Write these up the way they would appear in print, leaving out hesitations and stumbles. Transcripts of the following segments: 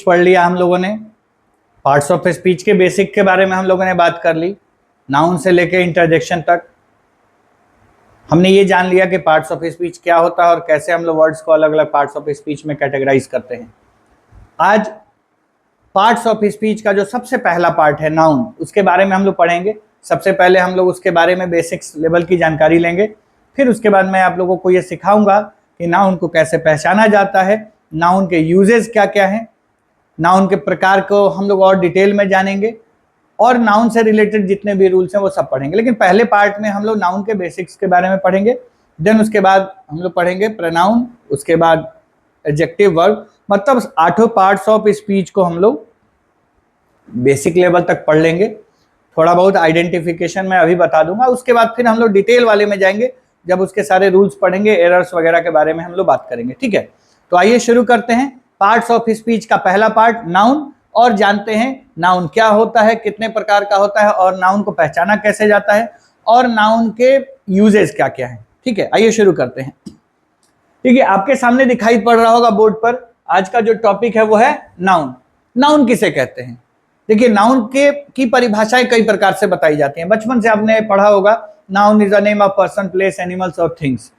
पढ़ लिया हम लोगों ने, पार्ट्स ऑफ स्पीच के बेसिक के बारे में हम लोगों ने बात कर ली, नाउन से लेके इंटरजेक्शन तक हमने ये जान लिया कि पार्ट्स ऑफ स्पीच क्या होता है और कैसे हम लोग वर्ड्स को अलग अलग पार्ट्स ऑफ स्पीच में कैटेगराइज करते हैं। आज पार्ट्स ऑफ स्पीच का जो सबसे पहला पार्ट है नाउन, उसके बारे में हम लोग पढ़ेंगे। सबसे पहले हम लोग उसके बारे में बेसिक्स लेवल की जानकारी लेंगे, फिर उसके बाद मैं आप लोगों को ये सिखाऊंगा कि नाउन को कैसे पहचाना जाता है, नाउन के यूजेस क्या क्या हैं, नाउन के प्रकार को हम लोग और डिटेल में जानेंगे और नाउन से रिलेटेड जितने भी रूल्स हैं वो सब पढ़ेंगे। लेकिन पहले पार्ट में हम लोग नाउन के बेसिक्स के बारे में पढ़ेंगे, देन उसके बाद हम लोग पढ़ेंगे प्रोनाउन, उसके बाद एडजेक्टिव वर्ब, मतलब 8 पार्ट्स ऑफ स्पीच को हम लोग बेसिक लेवल तक पढ़ लेंगे। थोड़ा बहुत आइडेंटिफिकेशन मैं अभी बता दूंगा, उसके बाद फिर हम लोग डिटेल वाले में जाएंगे, जब उसके सारे रूल्स पढ़ेंगे, एरर्स वगैरह के बारे में हम लोग बात करेंगे। ठीक है, तो आइए शुरू करते हैं पार्ट्स ऑफ स्पीच का पहला पार्ट नाउन, और जानते हैं नाउन क्या होता है, कितने प्रकार का होता है और नाउन को पहचाना कैसे जाता है और नाउन के यूजेस क्या क्या है। ठीक है, आइए शुरू करते हैं। ठीक है, आपके सामने दिखाई पड़ रहा होगा बोर्ड पर, आज का जो टॉपिक है वो है नाउन। नाउन किसे कहते हैं? देखिए, नाउन के की परिभाषाएं कई प्रकार से बताई जाती हैं। बचपन से आपने पढ़ा होगा noun is a name of person, place, animals और थिंग्स।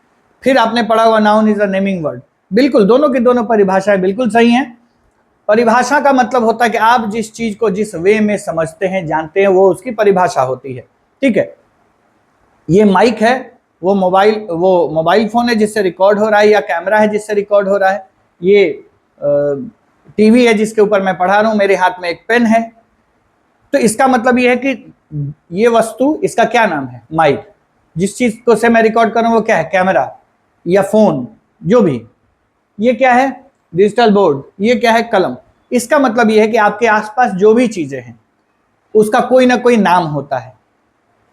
फिर आपने पढ़ा होगा noun is a naming word. बिल्कुल, दोनों की दोनों परिभाषाएं बिल्कुल सही हैं। परिभाषा का मतलब होता है कि आप जिस चीज को जिस वे में समझते हैं, जानते हैं, वो उसकी परिभाषा होती है। ठीक है, ये माइक है, वो मोबाइल फोन है जिससे रिकॉर्ड हो रहा है, या कैमरा है जिससे रिकॉर्ड हो रहा है, ये टीवी है जिसके ऊपर मैं पढ़ा रहा हूं, मेरे हाथ में एक पेन है। तो इसका मतलब ये है कि ये वस्तु, इसका क्या नाम है? माइक। जिस चीज को से मैं रिकॉर्ड कर रहा हूं वो क्या है? कैमरा या फोन, जो भी। ये क्या है? Digital board. ये क्या है? कलम। इसका मतलब ये है कि आपके आसपास जो भी चीजें हैं उसका कोई ना कोई नाम होता है,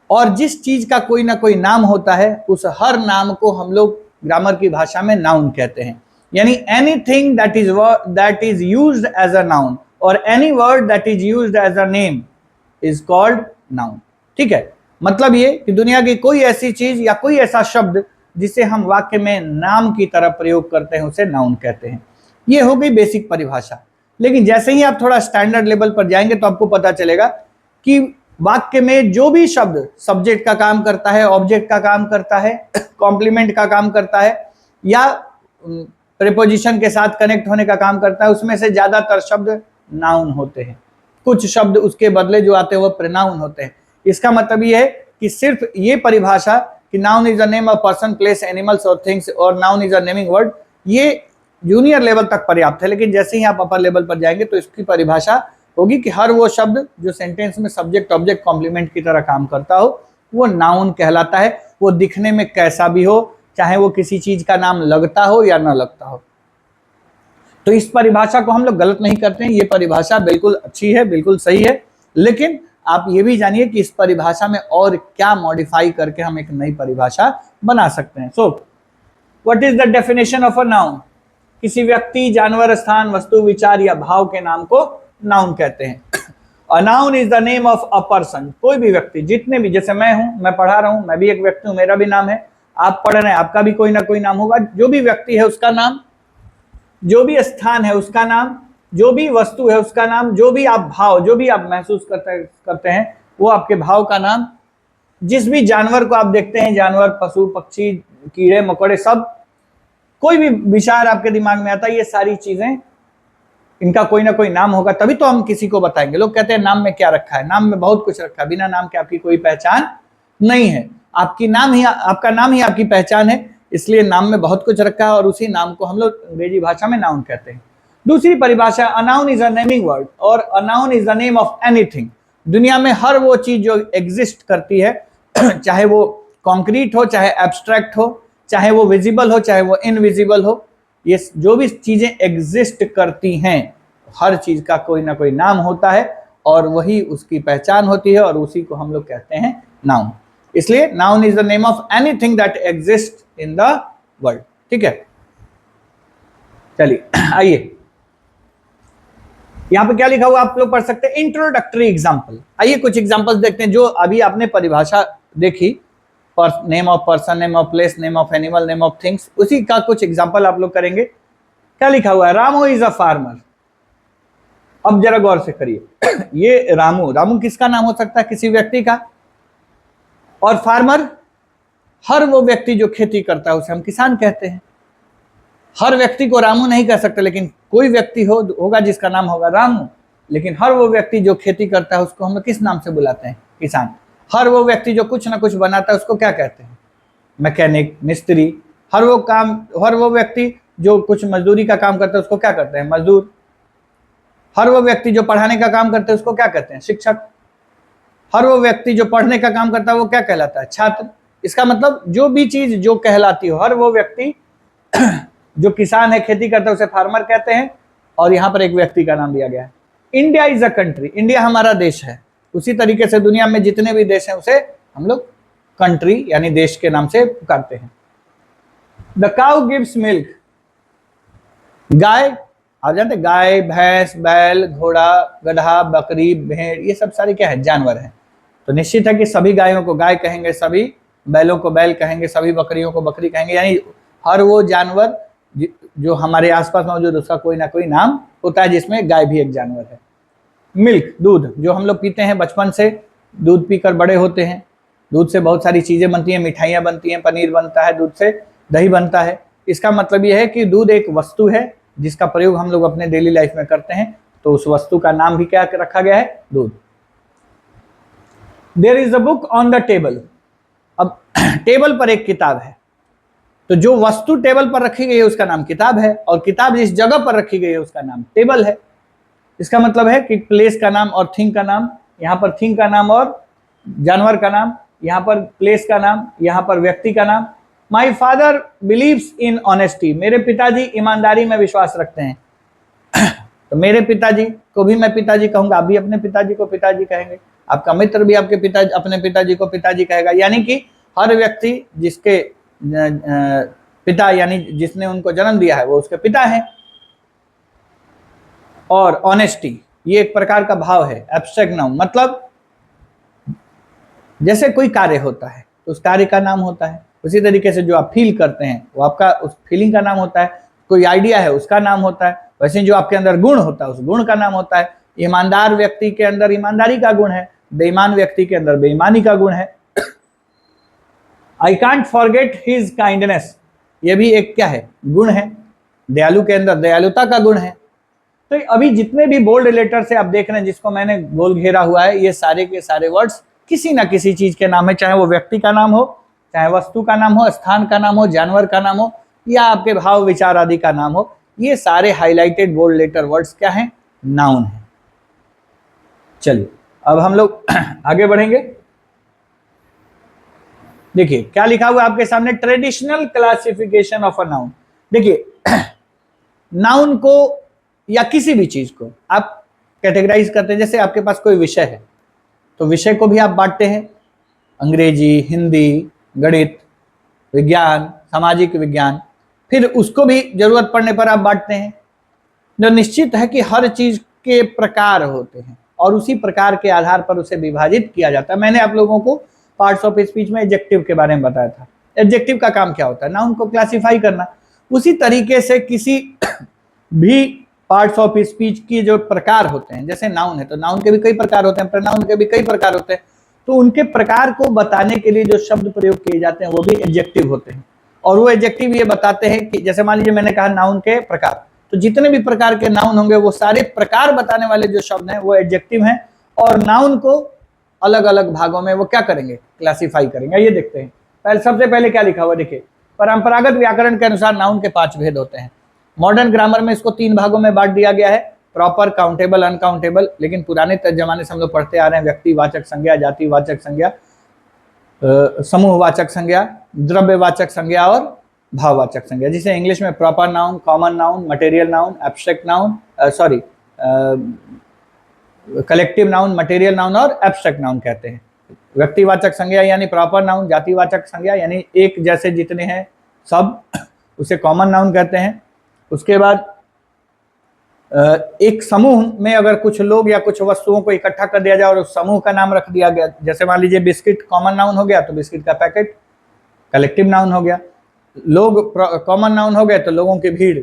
और जिस चीज का कोई ना कोई नाम होता है उस हर नाम को हम लोग ग्रामर की भाषा में नाउन कहते हैं। यानी anything that is used as a noun और any word that is used as a name is called noun. ठीक है, मतलब ये कि दुनिया की कोई ऐसी चीज या कोई ऐसा शब्द जिसे हम वाक्य में नाम की तरह प्रयोग करते हैं उसे नाउन कहते हैं। ये हो गई बेसिक परिभाषा। लेकिन जैसे ही आप थोड़ा स्टैंडर्ड लेवल पर जाएंगे तो आपको पता चलेगा कि वाक्य में जो भी शब्द सब्जेक्ट का काम करता है, ऑब्जेक्ट का काम करता है, कॉम्प्लीमेंट का काम करता है, या प्रीपोजिशन के साथ कनेक्ट होने का काम करता है, उसमें से ज्यादातर शब्द नाउन होते हैं। कुछ शब्द उसके बदले जो आते हैं वो प्रोनाउन होते हैं। इसका मतलब ये है कि सिर्फ ये परिभाषा कि noun is a name of person, place, animals और थिंग्स, और noun is a naming word, ये जूनियर लेवल तक पर्याप्त है। लेकिन जैसे ही आप अपर लेवल पर जाएंगे तो इसकी परिभाषा होगी कि हर वो शब्द जो सेंटेंस में सब्जेक्ट, ऑब्जेक्ट, कॉम्प्लीमेंट की तरह काम करता हो वो नाउन कहलाता है। वो दिखने में कैसा भी हो, चाहे वो किसी चीज का नाम लगता हो या ना लगता हो। तो इस परिभाषा को हम लोग गलत नहीं करते हैं, ये परिभाषा बिल्कुल अच्छी है, बिल्कुल सही है। लेकिन आप ये भी जानिए कि इस परिभाषा में और क्या मॉडिफाई करके हम एक नई परिभाषा बना सकते हैं। So what is the definition of a noun? किसी व्यक्ति, जानवर, स्थान, वस्तु, विचार या भाव के नाम को नाउन कहते हैं। अ noun is the name of a person. कोई भी व्यक्ति, जितने भी, जैसे मैं हूं, मैं पढ़ा रहा हूं, मैं भी एक व्यक्ति हूं, मेरा भी नाम है। आप पढ़ रहे हैं, आपका भी कोई ना कोई नाम होगा। जो भी व्यक्ति है उसका नाम, जो भी स्थान है उसका नाम, जो भी वस्तु है उसका नाम, जो भी आप भाव, जो भी आप महसूस करते हैं वो आपके भाव का नाम। जिस भी जानवर को आप देखते हैं, जानवर, पशु, पक्षी, कीड़े मकोड़े, सब, कोई भी विचार आपके दिमाग में आता है, ये सारी चीजें, इनका कोई ना कोई नाम होगा, तभी तो हम किसी को बताएंगे। लोग कहते हैं नाम में क्या रखा है? नाम में बहुत कुछ रखा है, बिना नाम के आपकी कोई पहचान नहीं है। आपका नाम ही आपकी पहचान है, इसलिए नाम में बहुत कुछ रखा है और उसी नाम को हम लोग अंग्रेजी भाषा में नाउन कहते हैं। दूसरी परिभाषा, a noun is a naming word और a noun is the name of anything. दुनिया में हर वो चीज जो एग्जिस्ट करती है, चाहे वो कॉन्क्रीट हो, चाहे एब्स्ट्रैक्ट हो, चाहे वो विजिबल हो, चाहे वो इनविजिबल हो, ये जो भी चीजें एग्जिस्ट करती हैं, हर चीज का कोई ना कोई नाम होता है और वही उसकी पहचान होती है और उसी को हम लोग कहते हैं नाउन। इसलिए noun is the name of anything that exist in the world. ठीक है, चलिए आइए, यहां पे क्या लिखा हुआ आप लोग पढ़ सकते हैं, इंट्रोडक्टरी एग्जाम्पल। आइए कुछ एग्जाम्पल्स देखते हैं। जो अभी आपने परिभाषा देखी, name of person, name of place, name of animal, name of things, उसी का कुछ एग्जाम्पल आप लोग करेंगे। क्या लिखा हुआ है? Ramu is a farmer. अब जरा गौर से करिए, ये रामू, रामू किसका नाम हो सकता है? किसी व्यक्ति का। और फार्मर, हर वो व्यक्ति जो खेती करता है उसे हम किसान कहते हैं। हर व्यक्ति को रामू नहीं कह सकते, लेकिन कोई व्यक्ति होगा जिसका नाम होगा रामू। लेकिन हर वो व्यक्ति जो खेती करता है उसको हम किस नाम से बुलाते हैं? किसान। हर वो व्यक्ति जो कुछ ना कुछ बनाता है उसको क्या कहते हैं? मैकेनिक, मिस्त्री। हर वो व्यक्ति जो कुछ मजदूरी का काम करता है उसको क्या करते हैं? मजदूर। हर वो व्यक्ति जो पढ़ाने का काम करते हैं उसको क्या कहते हैं? शिक्षक। हर वो व्यक्ति जो पढ़ने का काम करता है वो क्या कहलाता है? छात्र। इसका मतलब जो भी चीज जो कहलाती हो, हर वो व्यक्ति जो किसान है, खेती करता है, उसे फार्मर कहते हैं। और यहां पर एक व्यक्ति का नाम दिया गया है। India is a country, India हमारा देश है। उसी तरीके से दुनिया में जितने भी देश हैं उसे हम लोग कंट्री यानी देश के नाम से पुकारते हैं। द काउ गिव्स मिल्क, गाय, आप जानते हैं गाय, भैंस, बैल, घोड़ा, गधा, बकरी, भेड़, ये सब सारे क्या है? जानवर हैं। तो निश्चित है कि सभी गायों को गाय कहेंगे, सभी बैलों को बैल कहेंगे, सभी बकरियों को बकरी कहेंगे। यानी हर वो जानवर जो हमारे आसपास मौजूद, उसका कोई ना कोई नाम होता है, जिसमें गाय भी एक जानवर है। मिल्क, दूध, जो हम लोग पीते हैं, बचपन से दूध पीकर बड़े होते हैं। दूध से बहुत सारी चीजें बनती हैं, मिठाइयाँ बनती हैं, पनीर बनता है, दूध से दही बनता है। इसका मतलब यह है कि दूध एक वस्तु है जिसका प्रयोग हम लोग अपने डेली लाइफ में करते हैं। तो उस वस्तु का नाम भी क्या रखा गया है? दूध। There is a book on the table, अब टेबल पर एक किताब है। तो जो वस्तु टेबल पर रखी गई है उसका नाम किताब है, और किताब जिस जगह पर रखी गई है उसका नाम टेबल है। इसका मतलब है कि प्लेस का नाम और थिंग का नाम, यहां पर थिंग का नाम और जानवर का नाम, यहां पर प्लेस का नाम, यहां पर व्यक्ति का नाम। My father believes in honesty, मेरे पिताजी ईमानदारी में विश्वास रखते हैं। तो मेरे पिताजी को भी मैं पिताजी कहूंगा, आप भी अपने पिताजी को पिताजी कहेंगे, आपका मित्र भी आपके पिताजी अपने पिताजी को पिताजी कहेगा। यानी कि हर व्यक्ति जिसके पिता यानी जिसने उनको जन्म दिया है वो उसके पिता हैं। और ऑनेस्टी ये एक प्रकार का भाव है, एब्स्ट्रैक्ट नाउन, मतलब जैसे कोई कार्य होता है तो उस कार्य का नाम होता है, उसी तरीके से जो आप फील करते हैं वो आपका उस फीलिंग का नाम होता है। कोई आइडिया है उसका नाम होता है। वैसे जो आपके अंदर गुण होता है उस गुण का नाम होता है। ईमानदार व्यक्ति के अंदर ईमानदारी का गुण है, बेईमान व्यक्ति के अंदर बेईमानी का गुण है। I can't forget his kindness, ये भी एक क्या है? गुण है। दयालु के अंदर दयालुता का गुण है। तो अभी जितने भी बोल्ड लेटर से आप देख रहे हैं, जिसको मैंने गोल घेरा हुआ है, ये सारे के सारे वर्ड्स किसी ना किसी चीज के नाम है, चाहे वो व्यक्ति का नाम हो, चाहे वस्तु का नाम हो, स्थान का नाम हो, जानवर का नाम हो, या आपके भाव विचार आदि का नाम हो। ये सारे हाईलाइटेड बोल्ड लेटर वर्ड्स क्या हैं? नाउन है। चलिए अब हम लोग आगे बढ़ेंगे। देखिए क्या लिखा हुआ है आपके सामने, traditional classification of a noun. देखिए नाउन को या किसी भी चीज को आप कैटेगराइज करते हैं। जैसे आपके पास कोई विषय है तो विषय को भी आप बांटते हैं, अंग्रेजी, हिंदी, गणित, विज्ञान, सामाजिक विज्ञान, फिर उसको भी जरूरत पड़ने पर आप बांटते हैं। जो निश्चित है कि हर चीज के प्रकार होते हैं और उसी प्रकार के आधार पर उसे विभाजित किया जाता है। मैंने आप लोगों को पार्ट्स ऑफ स्पीच में एडजेक्टिव के बारे में बताया था। एडजेक्टिव का काम क्या होता है? नाउन को क्लासिफाई करना। उसी तरीके से किसी भी पार्ट्स ऑफ स्पीच की जो प्रकार होते हैं, जैसे नाउन है तो नाउन के भी कई प्रकार होते हैं, प्रोनाउन के भी कई प्रकार होते हैं। तो उनके प्रकार को बताने के लिए जो शब्द प्रयोग किए जाते हैं वो भी एडजेक्टिव होते हैं। और वो एडजेक्टिव ये बताते हैं कि जैसे मान लीजिए मैंने कहा नाउन के प्रकार, तो जितने भी प्रकार के नाउन होंगे वो सारे प्रकार बताने वाले जो शब्द हैं वो एडजेक्टिव हैं। और नाउन को अलग अलग भागों में वो क्या करेंगे? क्लासिफाई करेंगे। ये देखते हैं सबसे पहले क्या लिखा हुआ, देखिए परंपरागत व्याकरण के अनुसार नाउन के 5 भेद होते हैं। मॉडर्न ग्रामर में इसको 3 भागों में बांट दिया गया है, प्रॉपर, काउंटेबल, अनकाउंटेबल। लेकिन पुराने जमाने से हम लोग पढ़ते आ रहे हैं व्यक्तिवाचक संज्ञा, जातिवाचक संज्ञा, समूहवाचक संज्ञा, द्रव्यवाचक संज्ञा और भाववाचक संज्ञा, जिसे इंग्लिश में proper noun, common noun, material noun, abstract noun, collective noun, material noun और एब्स्ट्रैक्ट नाउन कहते हैं। व्यक्तिवाचक संज्ञा यानी प्रॉपर नाउन, जातिवाचक संज्ञा यानी एक जैसे जितने हैं सब, उसे कॉमन नाउन कहते हैं। उसके बाद एक समूह में अगर कुछ लोग या कुछ वस्तुओं को इकट्ठा कर दिया जाए और उस समूह का नाम रख दिया गया, जैसे मान लीजिए बिस्किट कॉमन नाउन हो गया तो बिस्किट का पैकेट कलेक्टिव नाउन हो गया। लोग कॉमन नाउन हो गए तो लोगों की भीड़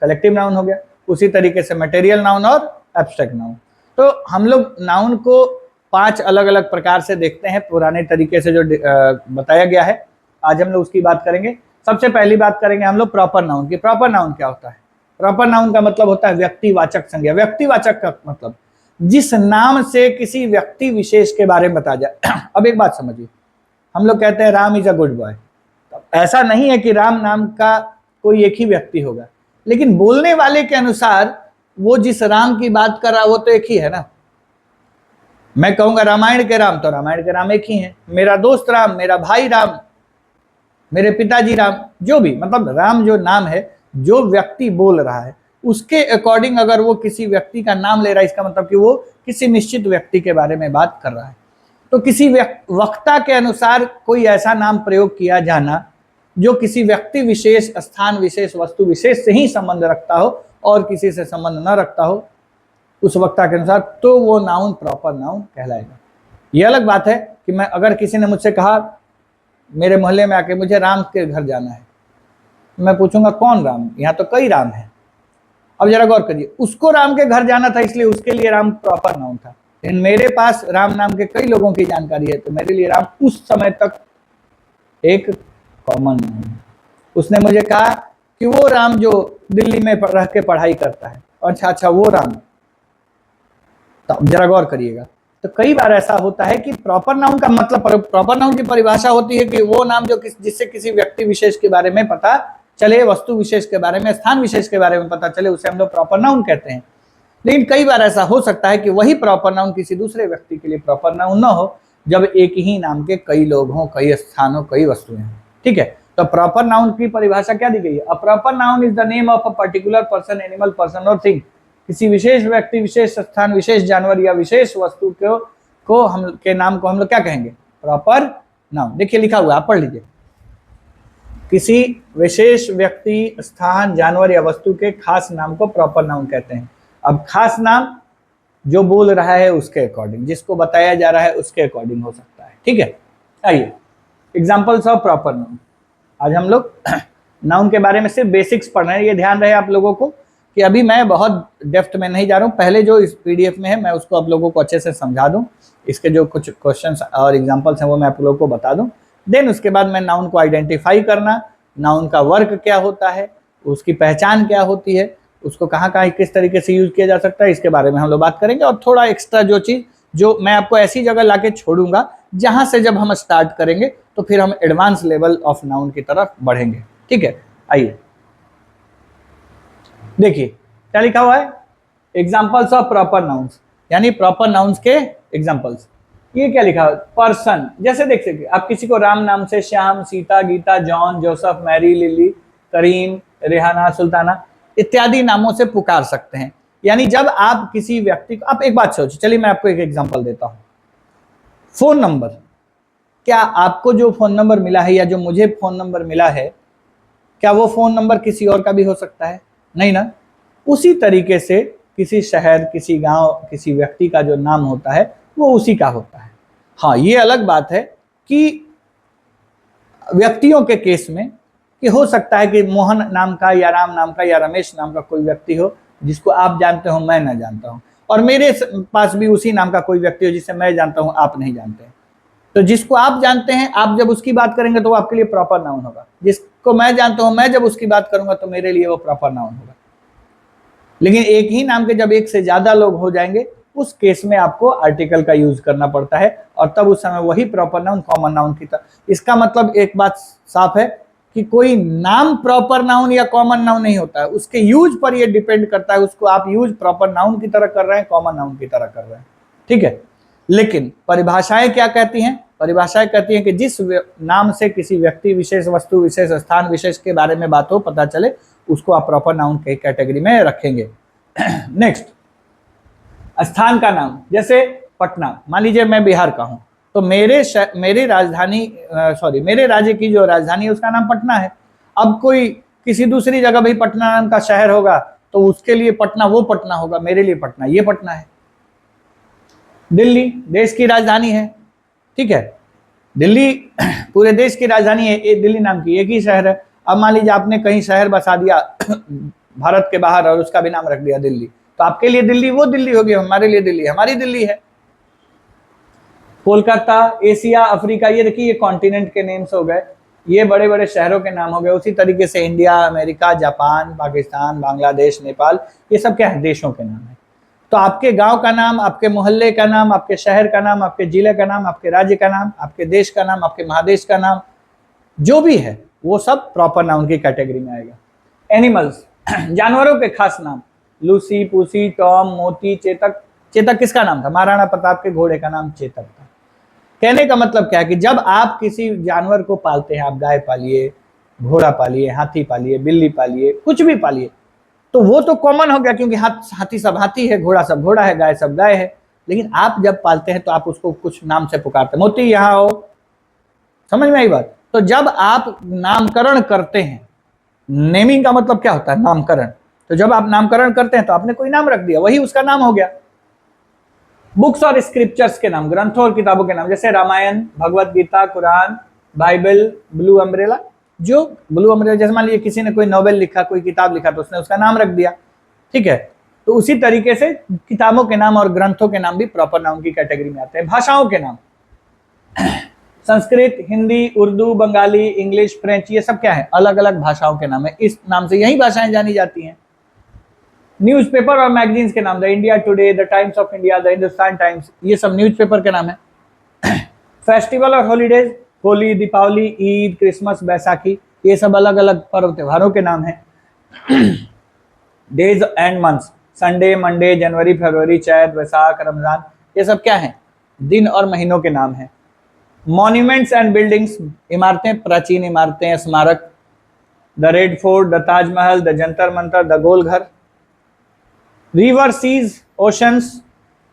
कलेक्टिव नाउन हो गया। उसी तरीके से मटेरियल नाउन और एब्स्ट्रैक्ट नाउन। तो हम लोग नाउन को 5 अलग अलग प्रकार से देखते हैं, पुराने तरीके से जो बताया गया है। आज हम लोग उसकी बात करेंगे। सबसे पहली बात करेंगे हम लोग प्रॉपर नाउन की। प्रॉपर नाउन क्या होता है? प्रॉपर नाउन का मतलब होता है व्यक्तिवाचक संज्ञा। व्यक्तिवाचक का मतलब जिस नाम से किसी व्यक्ति विशेष के बारे में बताया जाए। अब एक बात समझिए, हम लोग कहते हैं Ram is a good boy. ऐसा नहीं है कि राम नाम का कोई एक ही व्यक्ति होगा, लेकिन बोलने वाले के अनुसार वो जिस राम की बात कर रहा है वो तो एक ही है ना। मैं कहूंगा रामायण के राम, तो रामायण के राम एक ही है। मेरा दोस्त राम, मेरा भाई राम, मेरे पिताजी राम, जो भी, मतलब राम जो नाम है, जो व्यक्ति बोल रहा है उसके अकॉर्डिंग अगर वो किसी व्यक्ति का नाम ले रहा है, इसका मतलब कि वो किसी निश्चित व्यक्ति के बारे में बात कर रहा है। तो किसी वक्ता के अनुसार कोई ऐसा नाम प्रयोग किया जाना जो किसी व्यक्ति विशेष, स्थान विशेष, वस्तु विशेष से ही संबंध रखता हो और किसी से संबंध न रखता हो उस वक्ता के अनुसार, तो वो नाउन प्रॉपर नाउन कहलाएगा। ये अलग बात है कि मैं, अगर किसी ने मुझसे कहा मेरे मोहल्ले में आके मुझे राम के घर जाना है, मैं पूछूंगा कौन राम? यहाँ तो कई राम है। अब जरा गौर करिए, उसको राम के घर जाना था इसलिए उसके लिए राम प्रॉपर नाउन था, लेकिन मेरे पास राम नाम के कई लोगों की जानकारी है, तो मेरे लिए राम उस समय तक एक कॉमन नाउन है। उसने मुझे कहा कि वो राम जो दिल्ली में रह के पढ़ाई करता है, अच्छा वो राम। तो जरा गौर करिएगा, तो कई बार ऐसा होता है कि प्रॉपर नाउन का मतलब, प्रॉपर नाउन की परिभाषा होती है कि वो नाम जो जिससे किसी व्यक्ति विशेष के बारे में पता चले, वस्तु विशेष के बारे में, स्थान विशेष के बारे में पता चले, उसे हम लोग प्रॉपर नाउन कहते हैं। लेकिन कई बार ऐसा हो सकता है कि वही प्रॉपर नाउन किसी दूसरे व्यक्ति के लिए प्रॉपर नाउन ना हो, जब एक ही नाम के कई लोग हों, कई स्थान हो, कई वस्तुएं हों। ठीक है, तो प्रॉपर नाउन की परिभाषा क्या दी गई है? A proper noun is the name of a particular person, animal, person और थिंग। किसी विशेष व्यक्ति, विशेष स्थान, विशेष जानवर या विशेष वस्तु को हम के नाम को हम लोग क्या कहेंगे? Proper noun. देखिए लिखा हुआ, आप पढ़ लीजिए। किसी विशेष व्यक्ति, स्थान, जानवर या वस्तु के खास नाम को प्रॉपर नाउन कहते हैं। अब खास नाम जो बोल रहा है उसके अकॉर्डिंग, जिसको बताया जा रहा है उसके अकॉर्डिंग हो सकता है। ठीक है, आइए एग्जाम्पल्स ऑफ प्रॉपर नाउन। आज हम लोग नाउन के बारे में सिर्फ बेसिक्स पढ़ रहे हैं। ये ध्यान रहे आप लोगों को कि अभी मैं बहुत डेप्थ में नहीं जा रहा हूँ। पहले जो इस पीडीएफ में है मैं उसको आप लोगों को अच्छे से समझा दूं, इसके जो कुछ क्वेश्चंस और एग्जांपल्स हैं वो मैं आप लोगों को बता दूं। देन उसके बाद मैं नाउन को आइडेंटिफाई करना, नाउन का वर्क क्या होता है, उसकी पहचान क्या होती है, उसको कहाँ कहाँ किस तरीके से यूज किया जा सकता है, इसके बारे में हम लोग बात करेंगे। और थोड़ा एक्स्ट्रा जो चीज़ जो मैं आपको ऐसी जगह लाके छोड़ूंगा जहाँ से जब हम स्टार्ट करेंगे तो फिर हम एडवांस लेवल ऑफ नाउन की तरफ बढ़ेंगे। ठीक है, आइए देखिए क्या लिखा हुआ है, एग्जाम्पल्स ऑफ प्रॉपर नाउन्स, यानी प्रॉपर नाउन्स के एग्जाम्पल्स। ये क्या लिखा है? पर्सन। जैसे देख सकते आप किसी को राम नाम से Shyam, Sita, Gita, John, Joseph, Mary, Lily, Karim, Rehana, Sultana इत्यादि नामों से पुकार सकते हैं। यानी जब आप किसी व्यक्ति को, आप एक बात सोचिए, चलिए मैं आपको एक एग्जांपल देता हूं। फोन नंबर, क्या आपको जो फोन नंबर मिला है या जो मुझे फोन नंबर मिला है, क्या वो फोन नंबर किसी और का भी हो सकता है? नहीं ना। उसी तरीके से किसी शहर, किसी गांव, किसी व्यक्ति का जो नाम होता है वो उसी का होता है। हाँ, ये अलग बात है कि व्यक्तियों के केस में कि हो सकता है कि मोहन नाम का या राम नाम का या रमेश नाम का कोई व्यक्ति हो जिसको आप जानते हो, मैं ना जानता हूं, और मेरे पास भी उसी नाम का कोई व्यक्ति हो जिसे मैं जानता हूं, आप नहीं जानते हैं। तो जिसको आप जानते हैं, आप जब उसकी बात करेंगे तो वो आपके लिए प्रॉपर नाउन होगा। जिसको मैं जानता हूं, मैं जब उसकी बात करूंगा तो मेरे लिए वो प्रॉपर नाउन होगा। लेकिन एक ही नाम के जब एक से ज्यादा लोग हो जाएंगे, उस केस में आपको आर्टिकल का यूज करना पड़ता है, और तब उस समय वही प्रॉपर नाउन कॉमन नाउन की तरह। इसका मतलब एक बात साफ है कि कोई नाम प्रॉपर नाउन या कॉमन नाउन नहीं होता है, उसके यूज पर ये डिपेंड करता है। उसको आप यूज प्रॉपर नाउन की तरह कर रहे हैं, कॉमन नाउन की तरह कर रहे हैं। ठीक है, लेकिन परिभाषाएं क्या कहती हैं? परिभाषाएं कहती हैं कि जिस नाम से किसी व्यक्ति विशेष, वस्तु विशेष, स्थान विशेष के बारे में बात हो, पता चले, उसको आप प्रॉपर नाउन के कैटेगरी में रखेंगे। नेक्स्ट, स्थान का नाम, जैसे पटना। मान लीजिए मैं बिहार का हूं, तो मेरे राज्य की जो राजधानी है उसका नाम पटना है। अब कोई किसी दूसरी जगह भाई पटना नाम का शहर होगा तो उसके लिए पटना वो पटना होगा, मेरे लिए पटना ये पटना है। दिल्ली देश की राजधानी है, ठीक है, दिल्ली पूरे देश की राजधानी है, दिल्ली नाम की एक ही शहर है। अब मान लीजिए आपने कहीं शहर बसा दिया भारत के बाहर और उसका भी नाम रख दिया दिल्ली, तो आपके लिए दिल्ली वो दिल्ली होगी, हमारे लिए दिल्ली हमारी दिल्ली है। कोलकाता, एशिया, अफ्रीका, ये देखिए ये कॉन्टिनेंट के नेम्स हो गए, ये बड़े बड़े शहरों के नाम हो गए। उसी तरीके से India, America, Japan, Pakistan, Bangladesh, Nepal, ये सब क्या है, देशों के नाम है। तो आपके गांव का नाम, आपके मोहल्ले का नाम, आपके शहर का नाम, आपके जिले का नाम, आपके राज्य का नाम, आपके देश का नाम, आपके महादेश का नाम, जो भी है वो सब प्रॉपर नाउन की कैटेगरी में आएगा। एनिमल्स, जानवरों के खास नाम, लूसी, पूसी, टॉम, मोती, चेतक। चेतक किसका नाम था? महाराणा प्रताप के घोड़े का नाम चेतक था। कहने का मतलब क्या है कि जब आप किसी जानवर को पालते हैं, आप गाय पालिए, घोड़ा पालिए, हाथी पालिए, बिल्ली पालिए, कुछ भी पालिए, तो वो तो कॉमन हो गया, क्योंकि हाथी सब हाथी है, घोड़ा सब घोड़ा है, गाय सब गाय है। लेकिन आप जब पालते हैं तो आप उसको कुछ नाम से पुकारते हैं। मोती यहाँ हो, समझ में आई बात? तो जब आप नामकरण करते हैं, नेमिंग का मतलब क्या होता है? नामकरण। तो जब आप नामकरण करते हैं तो आपने कोई नाम रख दिया, वही उसका नाम हो गया। बुक्स और स्क्रिप्चर्स के नाम, ग्रंथों और किताबों के नाम, जैसे Ramayan, Bhagavad Gita, Quran, Bible, blue umbrella. जो ब्लू अम्ब्रेला, जैसे मान लीजिए किसी ने कोई नॉवेल लिखा, कोई किताब लिखा, तो उसने उसका नाम रख दिया, ठीक है। तो उसी तरीके से किताबों के नाम और ग्रंथों के नाम भी प्रॉपर नाउन की कैटेगरी में आते हैं। भाषाओं के नाम, संस्कृत, हिंदी, उर्दू, बंगाली, इंग्लिश, फ्रेंच, ये सब क्या है? अलग अलग भाषाओं के नाम है। इस नाम से यही भाषाएं जानी जाती हैं। न्यूज़पेपर और मैगजीन्स के नाम, the India Today, the Times of India, the Hindustan Times, ये सब न्यूज़पेपर के नाम है। फेस्टिवल और हॉलीडेज, होली, दीपावली, ईद, क्रिसमस, बैसाखी, ये सब अलग अलग पर्व त्योहारों के नाम है। Days and months, Sunday, Monday, January, February, Chait, Baisakh, Ramzan, ये सब क्या है? दिन और महीनों के नाम है। मॉन्यूमेंट्स एंड बिल्डिंग्स, इमारतें, प्राचीन इमारतें, स्मारक, the Red Fort, the Taj Mahal, the Jantar Mantar, the Gol Ghar. River, seize, oceans,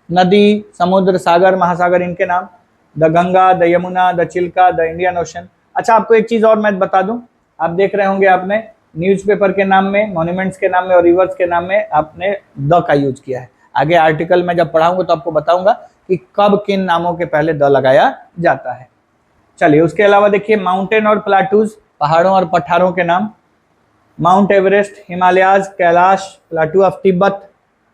नदी, समुद्र, सागर, महासागर, इनके नाम, the Ganga, the Yamuna, the Chilka, the Indian Ocean. अच्छा, आपको एक चीज और मैं बता दूं, आप देख रहे होंगे आपने न्यूज़पेपर के नाम में, मॉन्यूमेंट्स के नाम में और रिवर्स के नाम में आपने द का यूज किया है। आगे आर्टिकल में जब पढ़ाऊंगा तो आपको बताऊंगा कि कब किन नामों के पहले द लगाया जाता है। चलिए, उसके अलावा देखिए माउंटेन और प्लाटूज, पहाड़ों और पठारों के नाम, mount Everest, Himalayas, Kailash, plateau of Tibet,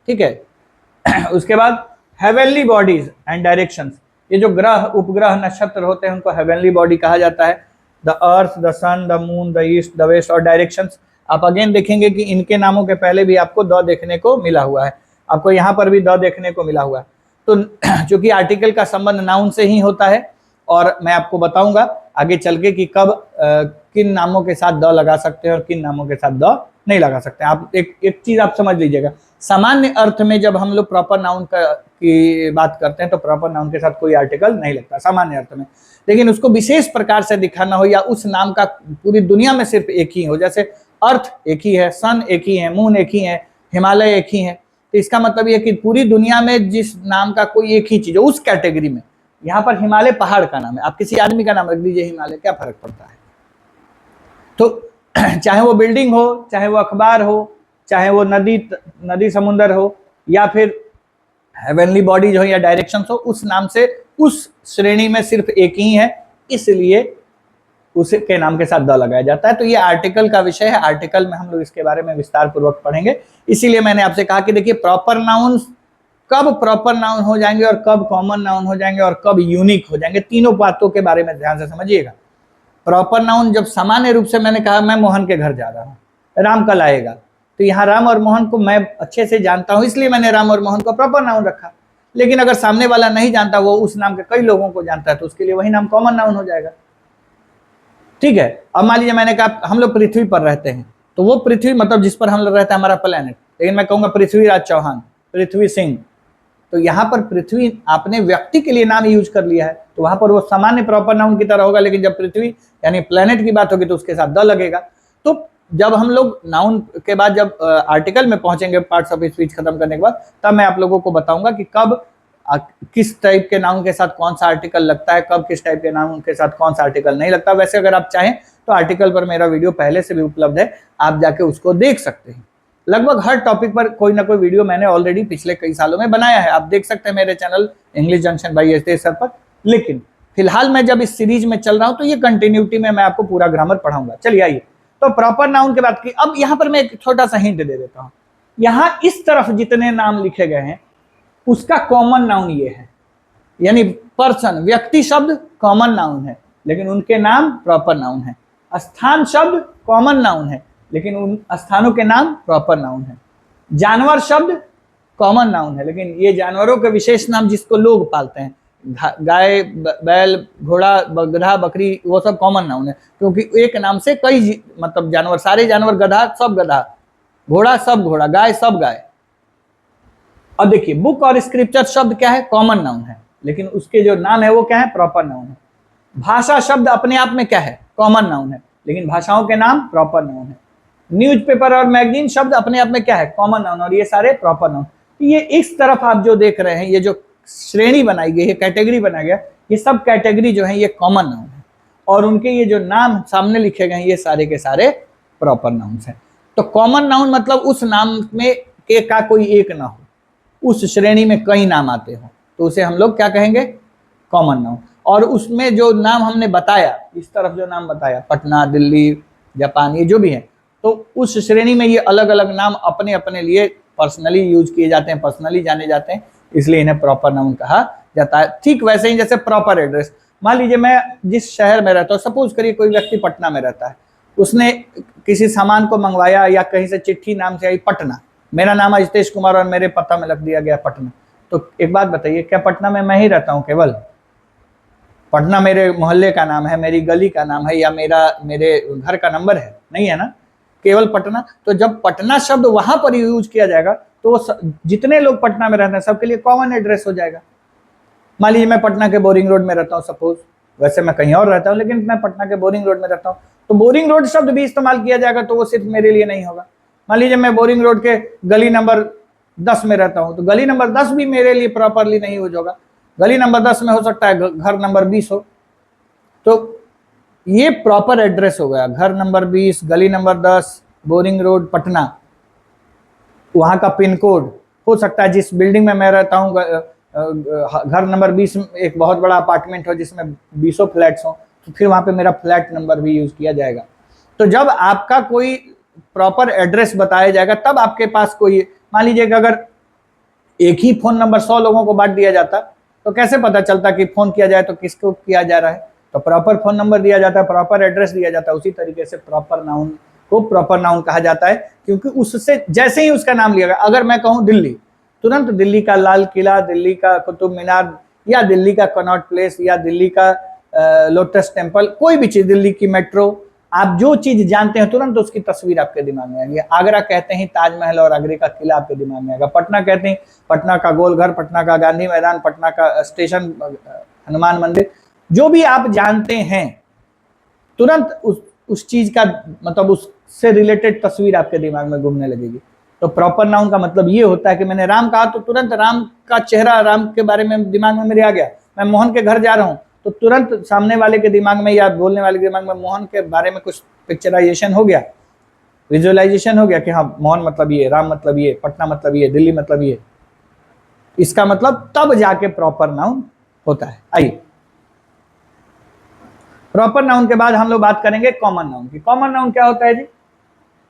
ठीक है। उसके बाद हेवनली बॉडीज एंड डायरेक्शंस, ये जो ग्रह, उपग्रह, नक्षत्र होते हैं उनको हेवनली बॉडी कहा जाता है। The earth, the sun, the moon, the east, the west और डायरेक्शंस। आप अगेन देखेंगे कि इनके नामों के पहले भी आपको द देखने को मिला हुआ है, आपको यहाँ पर भी द देखने को मिला हुआ है। तो चूंकि आर्टिकल का संबंध नाउन से ही होता है, और मैं आपको बताऊंगा आगे चल के कि कब किन नामों के साथ द लगा सकते हैं और किन नामों के साथ द नहीं लगा सकते। आप एक चीज आप समझ लीजिएगा, सामान्य अर्थ में जब हम लोग प्रॉपर नाउन की बात करते हैं तो प्रॉपर नाउन के साथ कोई आर्टिकल नहीं लगता सामान्य अर्थ में। लेकिन उसको विशेष प्रकार से दिखाना हो, या उस नाम का पूरी दुनिया में सिर्फ एक ही हो, जैसे अर्थ एक ही है, सन एक ही है, मून एक ही है, हिमालय एक ही है, तो इसका मतलब यह कि पूरी दुनिया में जिस नाम का कोई एक ही चीज हो, उस कैटेगरी में। यहाँ पर हिमालय पहाड़ का नाम है, आप किसी आदमी का नाम रख दीजिए हिमालय, क्या फर्क पड़ता है? तो चाहे वो बिल्डिंग हो, चाहे वो अखबार हो, चाहे वो नदी समुंदर हो, या फिर हेवनली बॉडीज हो, या डायरेक्शंस हो, उस नाम से उस श्रेणी में सिर्फ एक ही है, इसलिए उसके नाम के साथ द लगाया जाता है। तो ये आर्टिकल का विषय है, आर्टिकल में हम लोग इसके बारे में विस्तार पूर्वक पढ़ेंगे। इसीलिए मैंने आपसे कहा कि देखिए प्रॉपर नाउन कब प्रॉपर नाउन हो जाएंगे और कब कॉमन नाउन हो जाएंगे और कब यूनिक हो जाएंगे, तीनों बातों के बारे में ध्यान से समझिएगा। प्रॉपर नाउन जब सामान्य रूप से, मैंने कहा मैं मोहन के घर जा रहा हूँ, राम कल आएगा, तो यहाँ राम और मोहन को मैं अच्छे से जानता हूँ, इसलिए मैंने राम और मोहन को प्रॉपर नाउन रखा। लेकिन अगर सामने वाला नहीं जानता, वो उस नाम के कई लोगों को जानता है, तो उसके लिए वही नाम कॉमन नाउन हो जाएगा, ठीक है। अब मान लीजिए मैंने कहा हम लोग पृथ्वी पर रहते हैं, तो वो पृथ्वी मतलब जिस पर हम लोग रहते हैं, हमारा प्लेनेट। लेकिन मैं कहूँगा पृथ्वीराज चौहान, पृथ्वी सिंह, तो यहाँ पर पृथ्वी आपने व्यक्ति के लिए नाम यूज कर लिया है, तो वहां पर वो सामान्य प्रॉपर नाउन की तरह होगा। लेकिन जब पृथ्वी यानी प्लेनेट की बात होगी तो उसके साथ द लगेगा। तो जब हम लोग नाउन के बाद जब आर्टिकल में पहुंचेंगे, पार्ट्स ऑफ स्पीच खत्म करने के बाद, तब मैं आप लोगों को बताऊंगा कि कब किस टाइप के नाउन के साथ कौन सा आर्टिकल लगता है, कब किस टाइप के नाउन के साथ कौन सा आर्टिकल नहीं लगता। वैसे अगर आप चाहें तो आर्टिकल पर मेरा वीडियो पहले से भी उपलब्ध है, आप जाके उसको देख सकते हैं। लगभग हर टॉपिक पर कोई ना कोई वीडियो मैंने ऑलरेडी पिछले कई सालों में बनाया है, आप देख सकते हैं मेरे channel English junction by STS sir पर। लेकिन फिलहाल मैं जब इस सीरीज में चल रहा हूं तो ये कंटिन्यूटी में मैं आपको पूरा ग्रामर पढ़ाऊंगा। चलिए आइए, तो प्रॉपर नाउन के बात की। अब यहाँ पर मैं एक छोटा सा हिंट दे देता हूँ। यहां इस तरफ जितने नाम लिखे गए हैं उसका कॉमन नाउन ये है, यानी पर्सन व्यक्ति शब्द कॉमन नाउन है लेकिन उनके नाम प्रॉपर नाउन है। स्थान शब्द कॉमन नाउन है लेकिन उन स्थानों के नाम प्रॉपर नाउन है। जानवर शब्द कॉमन नाउन है लेकिन ये जानवरों के विशेष नाम जिसको लोग पालते हैं, गाय, बैल, घोड़ा, गधा, बकरी, वो सब कॉमन नाउन है क्योंकि एक नाम से कई मतलब जानवर, सारे जानवर, गधा सब गधा, घोड़ा सब घोड़ा, गाय सब गाय। अब देखिए बुक और स्क्रिप्चर शब्द क्या है, कॉमन नाउन है लेकिन उसके जो नाम है वो क्या है, प्रॉपर नाउन है। भाषा शब्द अपने आप में क्या है, कॉमन नाउन है लेकिन भाषाओं के नाम प्रॉपर नाउन है। न्यूज़पेपर और मैगजीन शब्द अपने आप में क्या है, कॉमन नाउन, और ये सारे प्रॉपर नाउन। ये इस तरफ आप जो देख रहे हैं, ये जो श्रेणी बनाई गई है, कैटेगरी बनाया गया, ये सब कैटेगरी जो है ये कॉमन नाउन है और उनके ये जो नाम सामने लिखे गए हैं ये सारे के सारे प्रॉपर नाउन्स हैं। तो कॉमन नाउन मतलब उस नाम में के का कोई एक ना हो, उस श्रेणी में कई नाम आते हो तो उसे हम लोग क्या कहेंगे, कॉमन नाउन। और उसमें जो नाम हमने बताया, इस तरफ जो नाम बताया, पटना, दिल्ली, जापान, ये जो भी है, तो उस श्रेणी में ये अलग अलग नाम अपने अपने लिए पर्सनली यूज किए जाते हैं, पर्सनली जाने जाते हैं, इसलिए इन्हें प्रॉपर नाउन कहा जाता है। ठीक वैसे ही जैसे प्रॉपर एड्रेस, मान लीजिए मैं जिस शहर में रहता हूँ, सपोज करिए कोई व्यक्ति पटना में रहता है, उसने किसी सामान को मंगवाया या कहीं से चिट्ठी नाम से आई पटना, मेरा नाम है हितेश कुमार और मेरे पता में लिख दिया गया पटना, तो एक बात बताइए, क्या पटना में मैं ही रहता हूँ केवल? पटना मेरे मोहल्ले का नाम है, मेरी गली का नाम है, या मेरे घर का नंबर है? नहीं है ना, केवल पटना। तो जब पटना शब्द वहां पर यूज किया जाएगा तो जितने लोग पटना में रहते हैं सबके लिए कॉमन एड्रेस हो जाएगा। मान लीजिए मैं पटना के बोरिंग रोड में रहता हूँ, सपोज, वैसे मैं कहीं और रहता हूँ लेकिन मैं पटना के बोरिंग रोड में रहता हूँ, तो बोरिंग रोड शब्द भी इस्तेमाल किया जाएगा तो वो सिर्फ मेरे लिए नहीं होगा। मान लीजिए मैं बोरिंग रोड के गली नंबर 10 में रहता हूँ, तो गली नंबर 10 भी मेरे लिए प्रॉपरली नहीं यूज होगा, गली नंबर 10 में हो सकता है घर नंबर 20 हो। तो ये प्रॉपर एड्रेस हो गया, घर नंबर 20, गली नंबर 10, बोरिंग रोड, पटना, वहां का पिन कोड हो सकता है। जिस बिल्डिंग में मैं रहता हूँ, घर नंबर 20 एक बहुत बड़ा अपार्टमेंट हो जिसमें 20 फ्लैट्स हो, तो फिर वहां पे मेरा फ्लैट नंबर भी यूज किया जाएगा। तो जब आपका कोई प्रॉपर एड्रेस बताया जाएगा तब आपके पास कोई, मान लीजिए कि अगर एक ही फोन नंबर 100 लोगों को बांट दिया जाता तो कैसे पता चलता कि फोन किया जाए तो किसको किया जा रहा है? तो प्रॉपर फोन नंबर दिया जाता है, प्रॉपर एड्रेस दिया जाता है। उसी तरीके से प्रॉपर नाउन को प्रॉपर नाउन कहा जाता है क्योंकि उससे जैसे ही उसका नाम लिया गया, अगर मैं कहूं दिल्ली, तुरंत दिल्ली का लाल किला, दिल्ली का कुतुब मीनार, या दिल्ली का कनॉट प्लेस, या दिल्ली का लोटस टेम्पल, कोई भी चीज, दिल्ली की मेट्रो, आप जो चीज जानते हैं तुरंत उसकी तस्वीर आपके दिमाग में आएगी। आगरा कहते हैं ताजमहल और आगरे का किला आपके दिमाग में आएगा। पटना कहते हैं पटना का गोलघर, पटना का गांधी मैदान, पटना का स्टेशन, हनुमान मंदिर, जो भी आप जानते हैं तुरंत उस चीज का मतलब उससे रिलेटेड तस्वीर आपके दिमाग में घूमने लगेगी। तो प्रॉपर नाउन का मतलब ये होता है कि मैंने राम कहा तो तुरंत राम का चेहरा, राम के बारे में दिमाग में मेरे आ गया। मैं मोहन के घर जा रहा हूँ तो तुरंत सामने वाले के दिमाग में या बोलने वाले के दिमाग में मोहन के बारे में कुछ पिक्चराइजेशन हो गया, विजुअलाइजेशन हो गया कि हाँ मोहन मतलब ये, राम मतलब ये, पटना मतलब ये, दिल्ली मतलब ये। इसका मतलब तब जाके प्रॉपर नाउन होता है। आइए, प्रॉपर नाउन के बाद हम लोग बात करेंगे कॉमन नाउन की। कॉमन नाउन क्या होता है जी?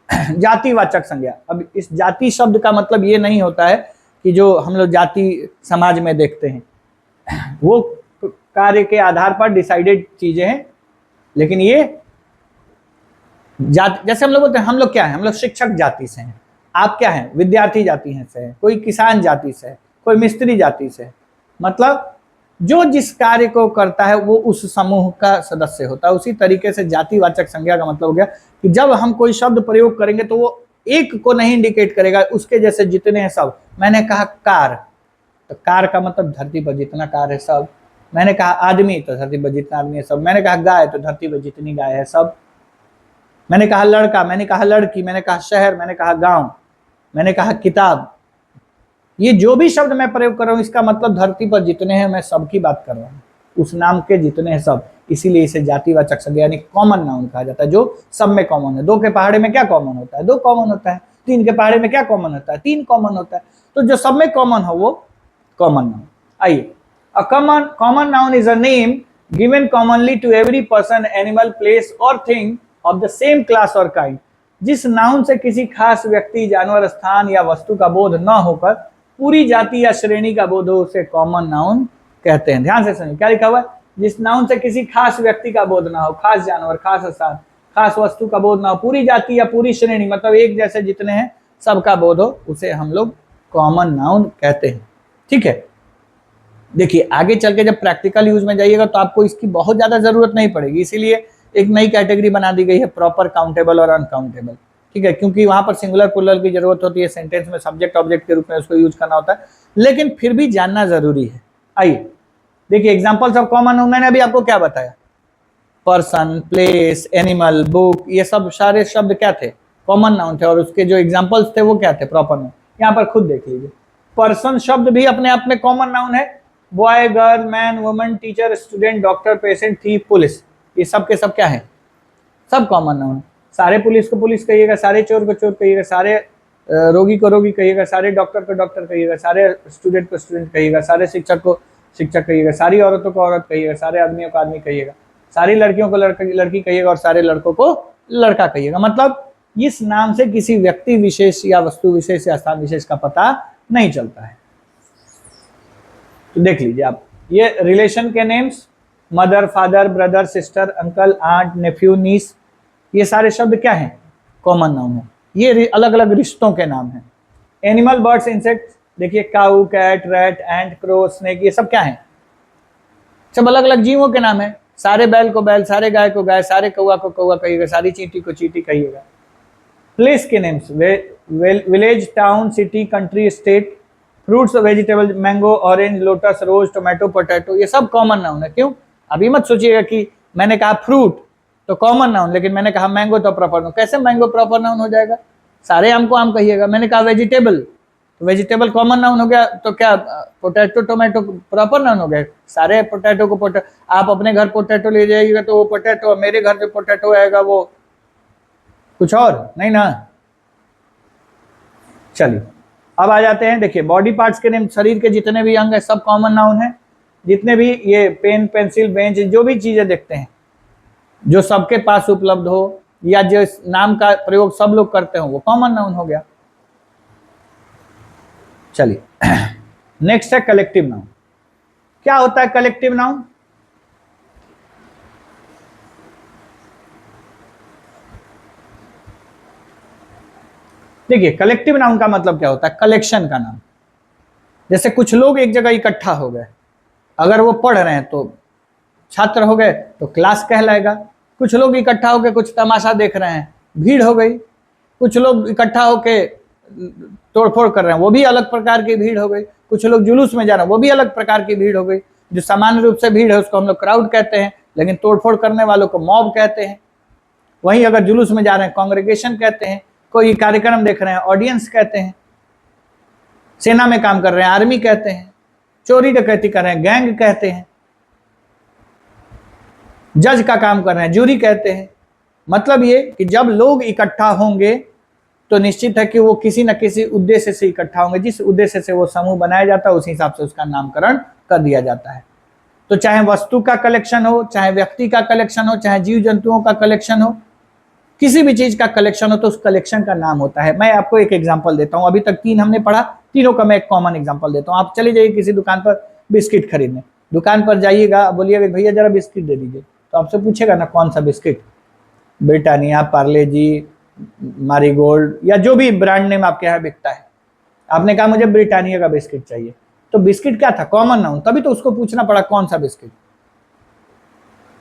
जातिवाचक संज्ञा। अब इस जाति शब्द का मतलब ये नहीं होता है कि जो हम लोग जाति समाज में देखते हैं, वो कार्य के आधार पर डिसाइडेड चीजें हैं, लेकिन ये जाति, जैसे हम लोग बोलते हैं हम लोग क्या है, हम लोग शिक्षक जाति से हैं, आप क्या हैं, विद्यार्थी जाति से हैं, कोई किसान जाति से है, कोई मिस्त्री जाति से है। मतलब जो जिस कार्य को करता है वो उस समूह का सदस्य होता है। उसी तरीके से जातिवाचक संज्ञा का मतलब हो गया कि जब हम कोई शब्द प्रयोग करेंगे तो वो एक को नहीं इंडिकेट करेगा, उसके जैसे जितने हैं सब। मैंने कहा कार, तो कार का मतलब धरती पर जितना कार है सब। मैंने कहा आदमी, तो धरती पर जितना आदमी है सब। मैंने कहा गाय, तो धरती पर जितनी गाय है सब। मैंने कहा लड़का, मैंने कहा लड़की, मैंने कहा शहर, मैंने कहा गांव, मैंने कहा किताब। ये जो भी शब्द मैं प्रयोग कर रहा हूं इसका मतलब धरती पर जितने हैं मैं सबकी बात कर रहा हूं, उस नाम के जितने हैं सब। इसीलिए इसे जातिवाचक संज्ञा यानी कॉमन नाउन कहा जाता है, जो सब में कॉमन है। 2 के पहाड़े में क्या कॉमन होता है? 2 कॉमन होता है। 3 के पहाड़े में क्या कॉमन होता है? 3 कॉमन होता है। तो जो सब में कॉमन हो वो कॉमन नाउन। आइए, a common noun is a name given commonly to every person, animal, place or thing of the same class or kind। जिस नाउन से किसी खास व्यक्ति, जानवर, स्थान या वस्तु का बोध न होकर पूरी जाति या श्रेणी का बोध हो उसे कॉमन नाउन कहते हैं। ध्यान से सुनिए क्या लिखा हुआ है, जिस नाउन से किसी खास व्यक्ति का बोध ना हो, खास जानवर, खास स्थान, खास वस्तु का बोध ना हो, पूरी जाति या पूरी श्रेणी मतलब एक जैसे जितने हैं सबका बोध हो, उसे हम लोग कॉमन नाउन कहते हैं। ठीक है, देखिए आगे चल के जब प्रैक्टिकल यूज में जाइएगा तो आपको इसकी बहुत ज्यादा जरूरत नहीं पड़ेगी, इसीलिए एक नई कैटेगरी बना दी गई है, प्रॉपर, काउंटेबल और अनकाउंटेबल। ठीक है, क्योंकि वहां पर सिंगुलर प्लूरल की जरूरत होती है, सेंटेंस में सब्जेक्ट ऑब्जेक्ट के रूप में उसको यूज करना होता है, लेकिन फिर भी जानना जरूरी है। आइए देखिए एग्जांपल्स ऑफ कॉमन नाउन, मैंने अभी आपको क्या बताया, पर्सन, प्लेस, एनिमल, बुक, ये सब सारे शब्द क्या थे, कॉमन नाउन थे, और उसके जो एग्जांपल्स थे वो क्या थे, प्रॉपर नाउन। यहाँ पर खुद देख लीजिए, पर्सन शब्द भी अपने आप में कॉमन नाउन है, boy, girl, man, woman, teacher, student, doctor, patient, thief, police, ये सब के सब क्या है, सब कॉमन नाउन है। सारे पुलिस को पुलिस कहिएगा, सारे चोर को चोर कहिएगा, सारे रोगी को रोगी कहिएगा, सारे डॉक्टर को डॉक्टर कहिएगा, सारे स्टूडेंट को स्टूडेंट कहिएगा, सारे शिक्षक को शिक्षक कहिएगा, सारी औरतों को औरत कहिएगा, सारे आदमियों को आदमी कहिएगा, सारी लड़कियों को लड़की कहिएगा और सारे लड़कों को लड़का कहिएगा। मतलब इस नाम से किसी व्यक्ति विशेष या वस्तु विशेष या स्थान विशेष का पता नहीं चलता है। तो देख लीजिए आप, ये रिलेशन के names, mother, father, brother, sister, uncle, aunt, nephew, niece, ये सारे शब्द क्या हैं, कॉमन नाउन है, ये अलग अलग रिश्तों के नाम हैं। एनिमल, बर्ड्स, इंसेक्ट्स, देखिए काऊ, कैट, रैट, एंट, क्रो, स्नेक, ये सब क्या हैं, सब अलग अलग जीवों के नाम है। सारे बैल को बैल, सारे गाय को गाय, सारे कौवा को कौवा कहिएगा, सारी चींटी को चींटी कहिएगा। प्लेस के names, village, town, city, country, state, fruits, vegetable, mango, orange, lotus, rose, tomato, potato, ये सब कॉमन नाउन है। क्यों, अभी मत सोचिएगा कि मैंने कहा फ्रूट तो कॉमन नाउन, लेकिन मैंने कहा मैंगो तो प्रॉपर नाउन, कैसे मैंगो प्रॉपर नाउन हो जाएगा, सारे आम को आम कहिएगा। मैंने कहा वेजिटेबल तो वेजिटेबल कॉमन नाउन हो गया, तो क्या पोटैटो, टोमेटो प्रॉपर नाउन हो गया, सारे पोटैटो को पोटैटो, आप अपने घर पोटैटो ले जाइएगा तो वो पोटैटो, मेरे घर जो पोटैटो आएगा वो कुछ और नहीं ना। चलिए अब आ जाते हैं, देखिए बॉडी पार्ट्स के नेम, शरीर के जितने भी अंग है सब कॉमन नाउन है, जितने भी ये पेन, पेंसिल, बेंच, जो भी चीजें देखते हैं जो सबके पास उपलब्ध हो या जो नाम का प्रयोग सब लोग करते हो वो कॉमन नाउन हो गया। चलिए नेक्स्ट है कलेक्टिव नाउन। क्या होता है कलेक्टिव नाउन, देखिए कलेक्टिव नाउन का मतलब क्या होता है, कलेक्शन का नाम। जैसे कुछ लोग एक जगह इकट्ठा हो गए, अगर वो पढ़ रहे हैं तो छात्र हो गए तो क्लास कहलाएगा। कुछ लोग इकट्ठा होकर कुछ तमाशा देख रहे हैं, भीड़ हो गई। कुछ लोग इकट्ठा होकर तोड़फोड़ कर रहे हैं, वो भी अलग प्रकार की भीड़ हो गई। कुछ लोग जुलूस में जा रहे हैं, वो भी अलग प्रकार की भीड़ हो गई। जो सामान्य रूप से भीड़ है उसको हम लोग क्राउड कहते हैं, लेकिन तोड़फोड़ करने वालों को मॉब कहते हैं। वहीं अगर जुलूस में जा रहे हैं कांग्रेगेशन कहते हैं, कोई कार्यक्रम देख रहे हैं ऑडियंस कहते हैं, सेना में काम कर रहे हैं आर्मी कहते हैं, चोरी डकैती कर रहे हैं गैंग कहते हैं, जज का काम कर रहे हैं जूरी कहते हैं। मतलब ये कि जब लोग इकट्ठा होंगे तो निश्चित है कि वो किसी न किसी उद्देश्य से इकट्ठा होंगे, जिस उद्देश्य से वो समूह बनाया जाता है उस हिसाब से उसका नामकरण कर दिया जाता है। तो चाहे वस्तु का कलेक्शन हो, चाहे व्यक्ति का कलेक्शन हो, चाहे जीव जंतुओं का कलेक्शन हो, किसी भी चीज का कलेक्शन हो तो उस कलेक्शन का नाम होता है। मैं आपको एक एग्जांपल देता हूं, अभी तक 3 हमने पढ़ा, तीनों का मैं एक कॉमन एग्जांपल देता हूं। आप चले जाइए किसी दुकान पर बिस्किट खरीदने, दुकान पर जाइएगा, बोलिएगा भैया जरा बिस्किट दे दीजिए, तो आपसे पूछेगा ना कौन सा बिस्किट, ब्रिटानिया, पार्ले जी, मारीगोल्ड या जो भी ब्रांड नेम आपके यहाँ बिकता है। आपने कहा मुझे ब्रिटानिया का बिस्किट चाहिए, तो बिस्किट क्या था, कॉमन नाउन, तभी तो उसको पूछना पड़ा कौन सा बिस्किट।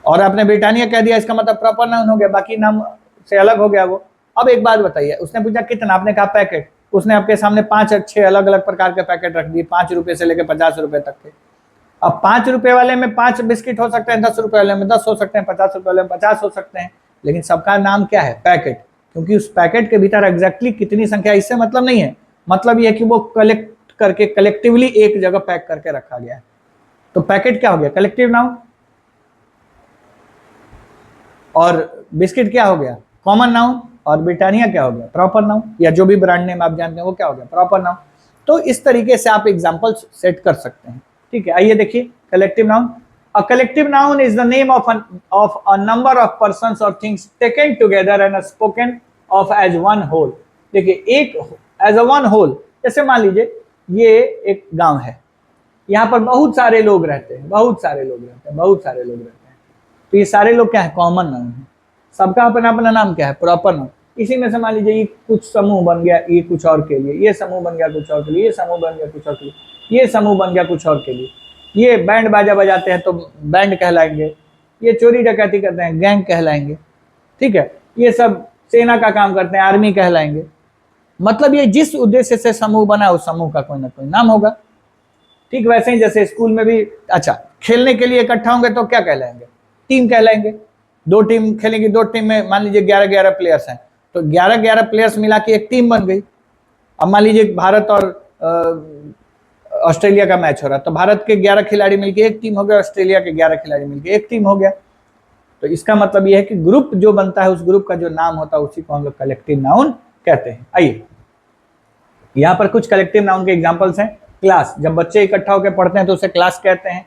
और आपने ब्रिटानिया कह दिया, इसका मतलब प्रॉपर नाउन हो गया, बाकी नाम से अलग हो गया वो। अब एक बात बताइए, उसने पूछा कितना, आपने कहा पैकेट, उसने आपके सामने 5-6 अलग अलग प्रकार के पैकेट रख दिए, 5 रुपए से लेकर 50 रुपए तक के। अब 5 रुपए वाले में 5 बिस्किट हो सकते हैं, 10 रुपए वाले में 10 हो सकते हैं, 50 रुपए वाले में 50 हो सकते हैं, लेकिन सबका नाम क्या है, पैकेट। क्योंकि उस पैकेट के भीतर एग्जैक्टली कितनी संख्या, इससे मतलब नहीं है, मतलब यह है कि वो कलेक्ट करके कलेक्टिवली एक जगह पैक करके रखा गया है। तो पैकेट क्या हो गया, कलेक्टिव नाउन। और बिस्किट क्या हो गया, कॉमन नाउन। और ब्रिटानिया क्या हो गया, प्रॉपर नाउन, या जो भी ब्रांड नेम आप जानते हैं वो क्या हो गया, प्रॉपर नाउन। तो इस तरीके से आप एग्जांपल सेट कर सकते हैं। ठीक है, आइए देखिए collective noun. A collective noun is the name of a number of persons or things taken together and spoken of as one whole. देखिए एक एज अ वन होल, जैसे मान लीजिए ये एक गांव है, यहाँ पर बहुत सारे लोग रहते हैं, बहुत सारे लोग रहते हैं, बहुत सारे लोग रहते हैं। तो ये सारे लोग क्या है, कॉमन नाउन है। सबका अपना अपना नाम क्या है, प्रॉपर नाउन। इसी में से मान लीजिए ये कुछ समूह बन गया, ये कुछ और के लिए, ये समूह बन गया कुछ और के लिए, ये समूह बन गया कुछ और के लिए, ये समूह बन गया कुछ और के लिए। ये बैंड बाजा बजाते हैं तो बैंड कहलाएंगे, ये चोरी डकैती करते हैं गैंग कहलाएंगे, ठीक है। ये सब सेना का काम करते हैं, आर्मी कहलाएंगे। मतलब ये जिस उद्देश्य से समूह बना उस समूह का कोई ना कोई नाम होगा। ठीक वैसे ही जैसे स्कूल में भी, अच्छा खेलने के लिए इकट्ठा होंगे तो क्या कहलाएंगे, टीम कहलाएंगे। दो टीम खेलेंगी, दो टीम में मान लीजिए 11-11 प्लेयर्स हैं, तो 11-11 प्लेयर्स मिला के एक टीम बन गई। अब मान लीजिए भारत और ऑस्ट्रेलिया का मैच हो रहा है, तो भारत के 11 खिलाड़ी मिलकर एक टीम हो गया, ऑस्ट्रेलिया के 11 खिलाड़ी मिलकर एक टीम हो गया। तो इसका मतलब यह है कि ग्रुप जो बनता है उस ग्रुप का जो नाम होता है उसी को हम लोग कलेक्टिव नाउन कहते हैं। आइए यहाँ पर कुछ कलेक्टिव नाउन के एग्जांपल्स हैं। क्लास, जब बच्चे इकट्ठा होकर पढ़ते हैं तो उसे क्लास कहते हैं।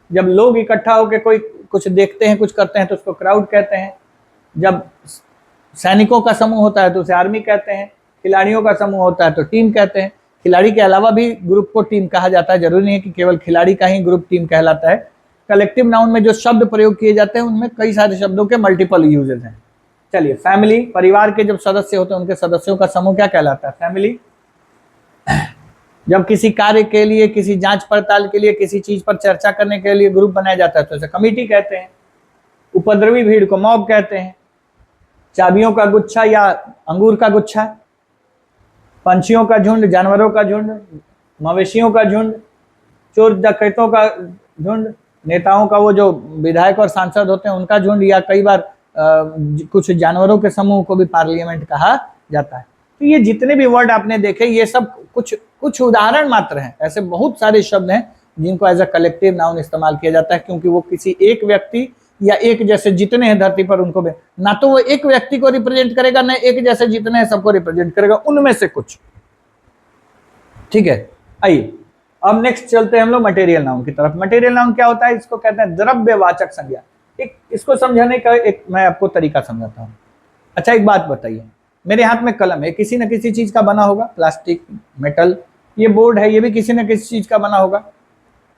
जब लोग इकट्ठा होकर कोई कुछ देखते हैं, कुछ करते हैं तो उसको क्राउड कहते हैं। जब सैनिकों का समूह होता है तो उसे आर्मी कहते हैं। खिलाड़ियों का समूह होता है तो टीम कहते हैं। खिलाड़ी के अलावा भी ग्रुप को टीम कहा जाता है, जरूरी नहीं है कि केवल खिलाड़ी का ही ग्रुप टीम कहलाता है। कलेक्टिव नाउन में जो शब्द प्रयोग किए जाते हैं उनमें कई सारे शब्दों के मल्टीपल यूजेस हैं। चलिए, फैमिली, परिवार के जब सदस्य होते हैं उनके सदस्यों का समूह क्या कहलाता है, फैमिली। जब किसी कार्य के लिए, किसी जांच पड़ताल के लिए, किसी चीज पर चर्चा करने के लिए ग्रुप बनाया जाता है तो उसे कमेटी कहते हैं। उपद्रवी भीड़ को मॉब कहते हैं। चाबियों का गुच्छा या अंगूर का गुच्छा, पंछियों का झुंड, जानवरों का झुंड, मवेशियों का झुंड, चोर डकैतों का झुंड, नेताओं का, वो जो विधायक और सांसद होते हैं उनका झुंड, या कई बार कुछ जानवरों के समूह को भी पार्लियामेंट कहा जाता है। तो ये जितने भी वर्ड आपने देखे ये सब कुछ उदाहरण मात्र हैं। ऐसे बहुत सारे शब्द हैं जिनको एज अ कलेक्टिव नाउन इस्तेमाल किया जाता है, क्योंकि वो किसी एक व्यक्ति या एक जैसे जितने हैं धरती पर उनको ना तो वो एक व्यक्ति को रिप्रेजेंट करेगा, ना एक जैसे जितने हैं सबको रिप्रेजेंट करेगा, उनमें से कुछ। ठीक है, आइए अब नेक्स्ट चलते हैं हम लोग मटेरियल नाउन की तरफ। मटेरियल नाउन क्या होता है, इसको कहते हैं द्रव्यवाचक संज्ञा। इसको समझाने का एक मैं आपको तरीका समझाता हूँ। अच्छा एक बात बताइए, मेरे हाथ में कलम है, किसी न किसी चीज का बना होगा, प्लास्टिक, मेटल। ये बोर्ड है, ये भी किसी न किसी चीज का बना होगा।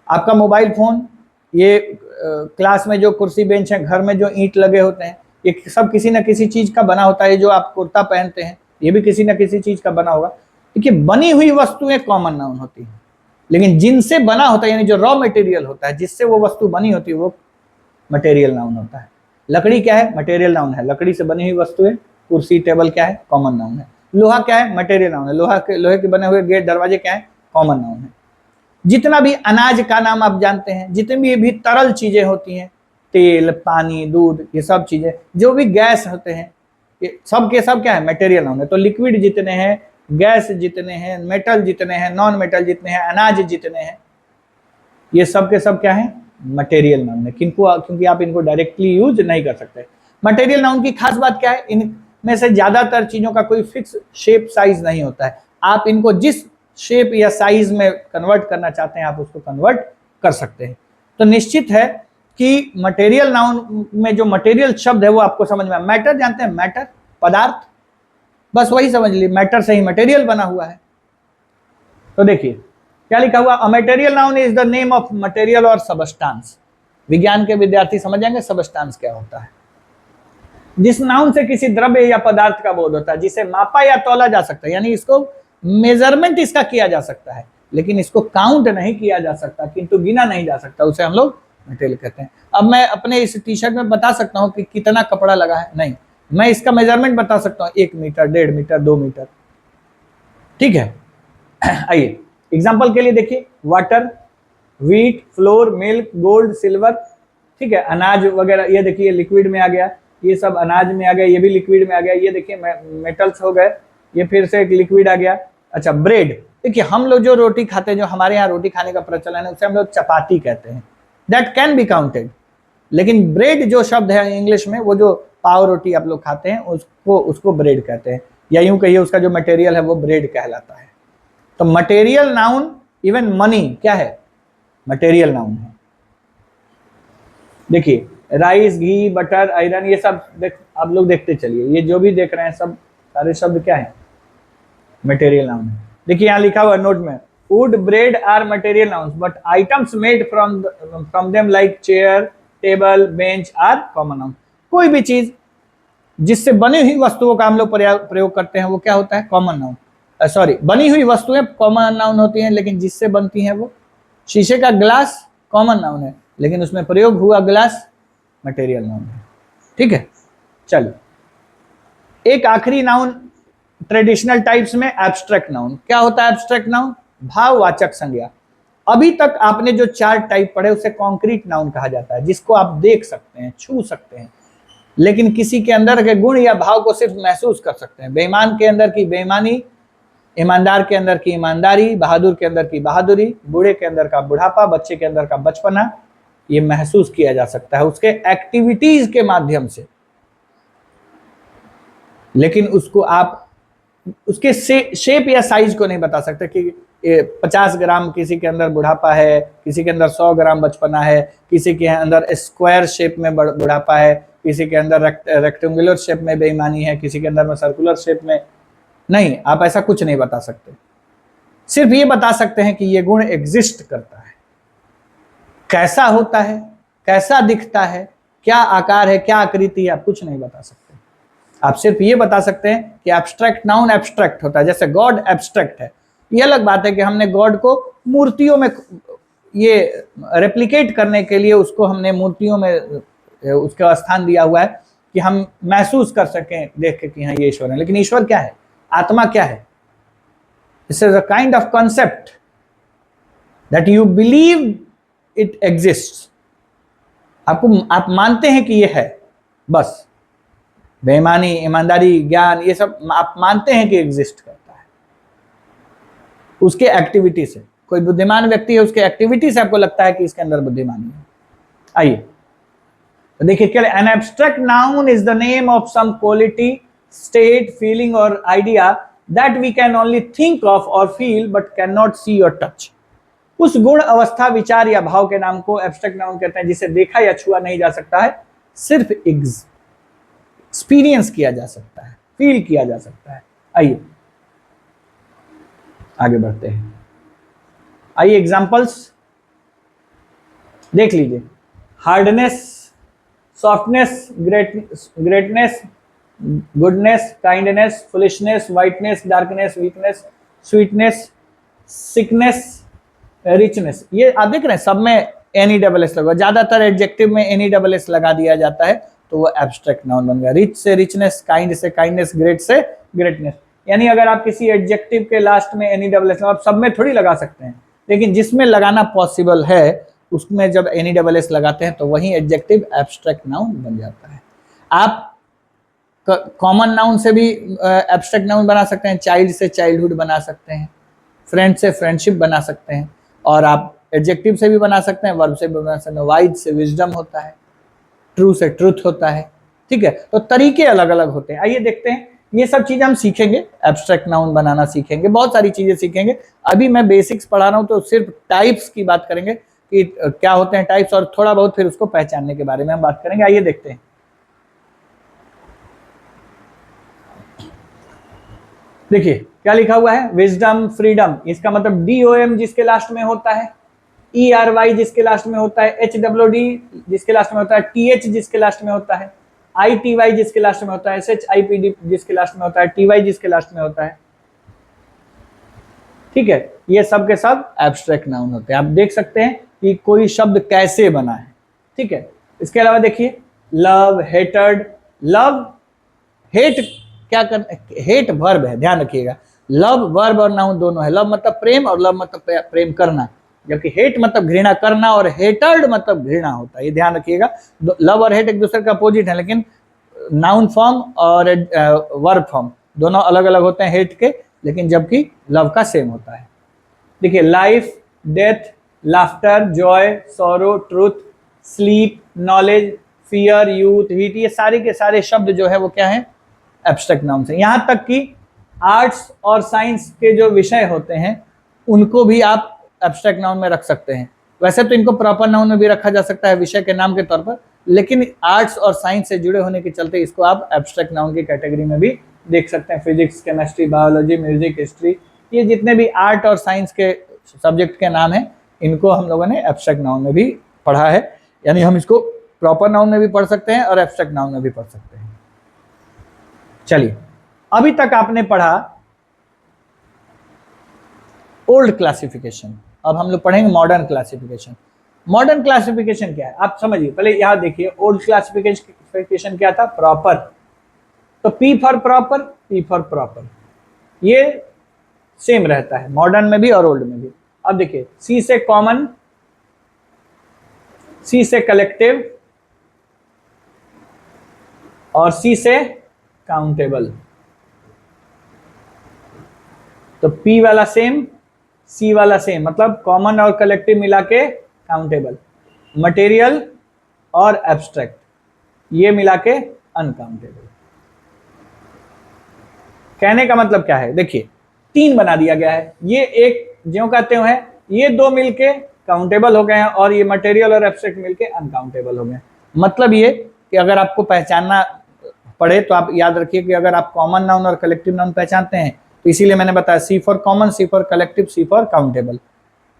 आपका मोबाइल फोन, ये क्लास में जो कुर्सी बेंच है, घर में जो ईंट लगे होते हैं, ये सब किसी न किसी चीज का बना होता है। जो आप कुर्ता पहनते हैं ये भी किसी न किसी चीज का बना होगा। देखिए, बनी हुई वस्तुएं कॉमन नाउन होती हैं, लेकिन जिनसे बना होता है यानी जो रॉ मटेरियल होता है, जिससे वो वस्तु बनी होती है, वो मटेरियल नाउन होता है। लकड़ी क्या है, मटेरियल नाउन है। लकड़ी से बनी हुई वस्तुएं, कुर्सी, टेबल क्या है, कॉमन नाउन है। लोहा क्या है, मटेरियल नाउन है। लोहे के बने हुए गेट, दरवाजे क्या है, कॉमन नाउन है। जितना भी अनाज का नाम आप जानते हैं, जितनी भी तरल चीजें होती हैं, तेल, पानी, दूध, ये सब चीजें, जो भी गैस होते हैं, ये सब के सब क्या है, मटेरियल नाउन है। तो लिक्विड जितने हैं, गैस जितने हैं, मेटल जितने हैं, नॉन मेटल जितने हैं, अनाज जितने हैं, ये सब के सब क्या है, मटेरियल नाउन है। क्योंकि आप इनको डायरेक्टली यूज नहीं कर सकते। मटेरियल नाउन की खास बात क्या है, इनमें से ज्यादातर चीजों का कोई फिक्स शेप साइज नहीं होता है। आप इनको जिस शेप या साइज में कन्वर्ट करना चाहते हैं आप उसको कन्वर्ट कर सकते हैं। तो निश्चित है कि मटेरियल नाउन में जो मटेरियल शब्द है वो आपको समझ में। मैटर जानते हैं, मैटर पदार्थ, बस वही समझ लीजिए, मैटर से ही मटेरियल बना हुआ है। तो देखिए क्या लिखा हुआ, a material noun is the name of material और सबस्टांस। विज्ञान के विद्यार्थी समझ जाएंगे सबस्टांस क्या होता है। जिस नाउन से किसी द्रव्य या पदार्थ का बोध होता है, जिसे मापा या तौला जा सकता है, यानी इसको मेजरमेंट इसका किया जा सकता है, लेकिन इसको काउंट नहीं किया जा सकता, किंतु गिना नहीं जा सकता, उसे हम लोग मटेरियल कहते हैं। अब मैं अपने इस टी शर्ट में बता सकता हूं कि कितना कपड़ा लगा है, नहीं, मैं इसका मेजरमेंट बता सकता हूं, 1 मीटर, 1.5 मीटर, 2 मीटर। ठीक है, आइए एग्जाम्पल के लिए देखिए, water, wheat, floor, milk, gold, silver. ठीक है, अनाज वगैरह, ये देखिए लिक्विड में आ गया, ये सब अनाज में आ गया, ये भी लिक्विड में आ गया। ये देखिए मेटल्स हो गए, ये फिर से एक लिक्विड आ गया। अच्छा, ब्रेड, देखिए हम लोग जो रोटी खाते हैं, जो हमारे यहाँ रोटी खाने का प्रचलन है, उसे हम लोग चपाती कहते हैं, दैट कैन बी काउंटेड। लेकिन ब्रेड जो शब्द है इंग्लिश में, वो जो पाव रोटी आप लोग खाते हैं उसको ब्रेड कहते हैं, या यूं कहिए उसका जो मटेरियल है वो ब्रेड कहलाता है। तो मटेरियल नाउन, इवन मनी क्या है, मटेरियल नाउन है। देखिए राइस, घी, बटर, आयरन, ये सब आप लोग देखते चलिए, ये जो भी देख रहे हैं सब सारे शब्द क्या है? मटेरियल नाउन है। देखिए यहाँ लिखा हुआ नोट में, wood bread are material nouns but items made from them like chair table bench are common noun. कोई भी चीज जिससे बनी हुई वस्तुओं का हम लोग प्रयोग करते हैं वो क्या होता है? Common noun. सॉरी, बनी हुई वस्तुएं कॉमन नाउन होती हैं, लेकिन जिससे बनती हैं वो, शीशे का ग्लास कॉमन नाउन है, लेकिन उसमें प्रयोग हुआ ग्लास मटेरियल नाउन है। ठीक है, चलिए एक आखिरी नाउन ट्रेडिशनल टाइप्स में, एब्स्ट्रैक्ट नाउन। क्या होता है एब्स्ट्रैक्ट नाउन? भाववाचक संज्ञा। अभी तक आपने जो 4 टाइप पढ़े उसे कॉन्क्रीट नाउन कहा जाता है, जिसको आप देख सकते हैं, छू सकते हैं, लेकिन किसी के अंदर के गुण या भाव को सिर्फ महसूस कर सकते हैं। बेईमान के अंदर की बेईमानी, ईमानदार के अंदर की ईमानदारी, बहादुर के अंदर की बहादुरी, बूढ़े के अंदर का बुढ़ापा, बच्चे के अंदर का बचपना, ये महसूस किया जा सकता है उसके एक्टिविटीज के माध्यम से। लेकिन उसको आप उसके शेप या साइज को नहीं बता सकते कि 50 ग्राम किसी के अंदर बुढ़ापा है, किसी के अंदर 100 ग्राम बचपना है, किसी के अंदर स्क्वायर शेप में बुढ़ापा है, किसी के अंदर रेक्टेंगुलर शेप में बेईमानी है, किसी के अंदर में सर्कुलर शेप में। नहीं, आप ऐसा कुछ नहीं बता सकते। सिर्फ ये बता सकते हैं कि ये गुण एग्जिस्ट करता है। कैसा होता है, कैसा दिखता है, क्या आकार है, क्या आकृति है, आप कुछ नहीं बता सकते। आप सिर्फ ये बता सकते हैं कि एब्स्ट्रैक्ट नाउन एब्स्ट्रैक्ट होता है। जैसे गॉड एब्स्ट्रैक्ट है, ये अलग बात है कि हमने गॉड को मूर्तियों में ये रेप्लिकेट करने के लिए उसको हमने मूर्तियों में उसका स्थान दिया हुआ है कि हम महसूस कर सकें देख के कि हाँ ये ईश्वर है। लेकिन ईश्वर क्या है? आत्मा क्या है? This is a kind of concept that you believe it exist. आप मानते हैं कि ये है, बस। बेईमानी, ईमानदारी, ज्ञान, ये सब आप मानते हैं कि एग्जिस्ट करता है उसके एक्टिविटी से। कोई बुद्धिमान व्यक्ति है, उसके एक्टिविटी से आपको लगता है कि इसके अंदर बुद्धिमानी है। आइए तो देखिए क्या, an abstract noun is the name of some quality, state, feeling और idea that we can only think of और feel but can not see और टच। उस गुण, अवस्था, विचार या भाव के नाम को एब्स्ट्रैक्ट नाउन कहते हैं जिसे देखा या छुआ नहीं जा सकता है, सिर्फ एक्सपीरियंस किया जा सकता है, फील किया जा सकता है। आइए आगे बढ़ते हैं। आइए एग्जांपल्स देख लीजिए। Hardness, softness, greatness, goodness, kindness, foolishness, whiteness, darkness, weakness, sweetness, sickness, richness. ये आप देख रहे हैं सब में NESS लगा। ज्यादातर एडजेक्टिव में NESS लगा दिया जाता है तो वो एब्स्ट्रैक्ट नाउन बन गया। रिच से रिचनेस, काइंड से काइंडनेस, ग्रेट से ग्रेटनेस। यानी अगर आप किसी एडजेक्टिव के लास्ट में NESS, आप सब में थोड़ी लगा सकते हैं, लेकिन जिसमें लगाना पॉसिबल है उसमें जब NESS लगाते हैं तो वही एडजेक्टिव एब्स्ट्रैक्ट नाउन बन जाता है। आप कॉमन नाउन से भी एब्स्ट्रैक्ट नाउन बना सकते हैं, चाइल्ड से चाइल्डहुड बना सकते हैं, फ्रेंड से फ्रेंडशिप बना सकते हैं, और आप एडजेक्टिव से भी बना सकते हैं, वर्ब से भी बना सकते हैं। वाइज से विजडम होता है, ट्रू से ट्रुथ होता है। ठीक है, तो तरीके अलग अलग होते हैं। आइए देखते हैं, ये सब चीजें हम सीखेंगे, एब्स्ट्रैक्ट नाउन बनाना सीखेंगे, बहुत सारी चीजें सीखेंगे। अभी मैं बेसिक्स पढ़ा रहा हूं तो सिर्फ टाइप्स की बात करेंगे कि क्या होते हैं टाइप्स, और थोड़ा बहुत फिर उसको पहचानने के बारे में हम बात करेंगे। आइए देखते हैं। देखिए क्या लिखा हुआ है, विजडम, फ्रीडम, इसका मतलब DOM जिसके लास्ट में होता है, ERY जिसके लास्ट में होता है, HWD जिसके लास्ट में होता है, TH जिसके लास्ट में होता है, ITY जिसके लास्ट में होता है, SHIPD जिसके लास्ट में होता है, TY जिसके लास्ट में होता है। ठीक है, ये सब के सब एब्स्ट्रैक्ट नाउन होते हैं। आप देख सकते हैं कि कोई शब्द कैसे बना है। ठीक है, इसके अलावा देखिए लव, हेटेड। लव, हेट क्या कर, हेट वर्ब है, ध्यान रखिएगा। लव वर्ब और नाउन दोनों है। लव मतलब प्रेम और लव मतलब प्रेम करना, जबकि हेट मतलब घृणा करना और हेटर्ड मतलब घृणा होता है, ये ध्यान रखिएगा। लव और हेट एक दूसरे का अपोजिट है, लेकिन नाउन फॉर्म और वर्ब फॉर्म दोनों अलग अलग होते हैं हेट के, लेकिन जबकि लव का सेम होता है। देखिए life, death, laughter, Joy, sorrow, truth, sleep, knowledge, fear, youth, heat, ये सारे के सारे शब्द जो है वो क्या है, एब्स्ट्रैक्ट नाउन से। यहां तक कि आर्ट्स और साइंस के जो विषय होते हैं उनको भी आप एब्स्ट्रैक्ट नाउन में रख सकते हैं। वैसे तो इनको प्रॉपर नाउन में भी रखा जा सकता है विषय के नाम के तौर पर, लेकिन आर्ट्स और साइंस से जुड़े होने के चलते इसको आप एब्स्ट्रैक्ट नाउन की कैटेगरी में भी देख सकते हैं, physics, chemistry, biology, music, history, ये जितने भी आर्ट और साइंस के सब्जेक्ट के नाम हैं, इनको हम लोगों ने एब्स्ट्रैक्ट नाउन में भी पढ़ा है। यानी हम इसको प्रॉपर नाउन में भी पढ़ सकते हैं और एब्स्ट्रैक्ट नाउन में भी पढ़ सकते हैं। चलिए, अभी तक आपने पढ़ा ओल्ड क्लासिफिकेशन, अब हम लोग पढ़ेंगे मॉडर्न क्लासिफिकेशन। मॉडर्न क्लासिफिकेशन क्या है आप समझिए, पहले यहां देखिए, ओल्ड क्लासिफिकेशन क्या था, प्रॉपर, तो P for proper, P for proper, ये सेम रहता है मॉडर्न में भी और ओल्ड में भी। अब देखिए, सी से कॉमन, सी से कलेक्टिव और सी से काउंटेबल, तो पी वाला सेम, सी वाला सेम, मतलब कॉमन और कलेक्टिव मिला के काउंटेबल, मटेरियल और एब्स्ट्रैक्ट ये मिला के अनकाउंटेबल। कहने का मतलब क्या है, देखिए तीन बना दिया गया है, ये एक ज्यों कहते हैं, ये दो मिलके काउंटेबल हो गए हैं और ये मटेरियल और एब्स्ट्रैक्ट मिलके अनकाउंटेबल हो गए। मतलब ये कि अगर आपको पहचानना पड़े तो आप याद रखिए कि अगर आप कॉमन नाउन और कलेक्टिव नाउन पहचानते हैं तो इसीलिए मैंने बताया C for common, C for collective, C for countable,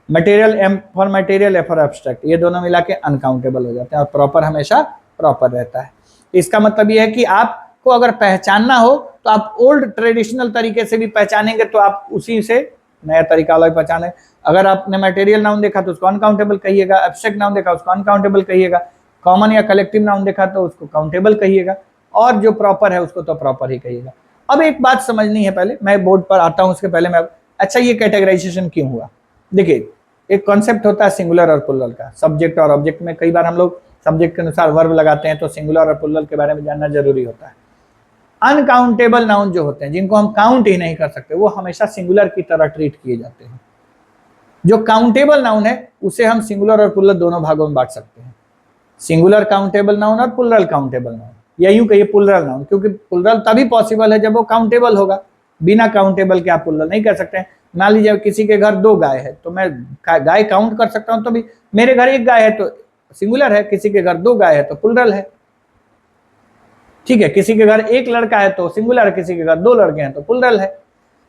material M for material, A for abstract, ये दोनों मिला के अनकाउंटेबल हो जाते हैं और प्रॉपर हमेशा प्रॉपर रहता है। इसका मतलब ये है कि आपको अगर पहचानना हो तो आप ओल्ड ट्रेडिशनल तरीके से भी पहचानेंगे तो आप उसी से नया तरीका वाला पहचाने। अगर आपने मटेरियल नाउन देखा तो उसको अनकाउंटेबल कहिएगा, एब्स्ट्रैक्ट नाउन देखा उसको अनकाउंटेबल कहिएगा, कॉमन या कलेक्टिव नाउन देखा तो उसको काउंटेबल कहिएगा, और जो प्रॉपर है उसको तो प्रॉपर ही कहिएगा। अब एक बात समझनी है, पहले मैं बोर्ड पर आता हूं उसके पहले मैं, अच्छा ये कैटेगराइजेशन क्यों हुआ? देखिए, एक कॉन्सेप्ट होता है सिंगुलर और प्लुरल का, सब्जेक्ट और ऑब्जेक्ट में कई बार हम लोग सब्जेक्ट के अनुसार वर्ब लगाते हैं, तो सिंगुलर और प्लुरल के बारे में जानना जरूरी होता है। अनकाउंटेबल नाउन जो होते हैं, जिनको हम काउंट ही नहीं कर सकते, वो हमेशा सिंगुलर की तरह ट्रीट किए जाते हैं। जो काउंटेबल नाउन है उसे हम सिंगुलर और प्लुरल दोनों भागों में बांट सकते हैं, सिंगुलर काउंटेबल नाउन और प्लुरल काउंटेबल नाउन, या यूं कहिए प्लुरल नाउन, क्योंकि प्लुरल तभी पॉसिबल है जब वो काउंटेबल होगा, बिना काउंटेबल के आप प्लुरल नहीं कर सकते हैं। मान लीजिए किसी के घर दो गाय है तो मैं गाय काउंट कर सकता हूं, तो भी मेरे घर एक गाय है तो सिंगुलर है, किसी के घर दो गाय है तो प्लुरल है, ठीक है। किसी के घर एक लड़का है तो सिंगुलर है, किसी के घर दो लड़के हैं तो प्लुरल है।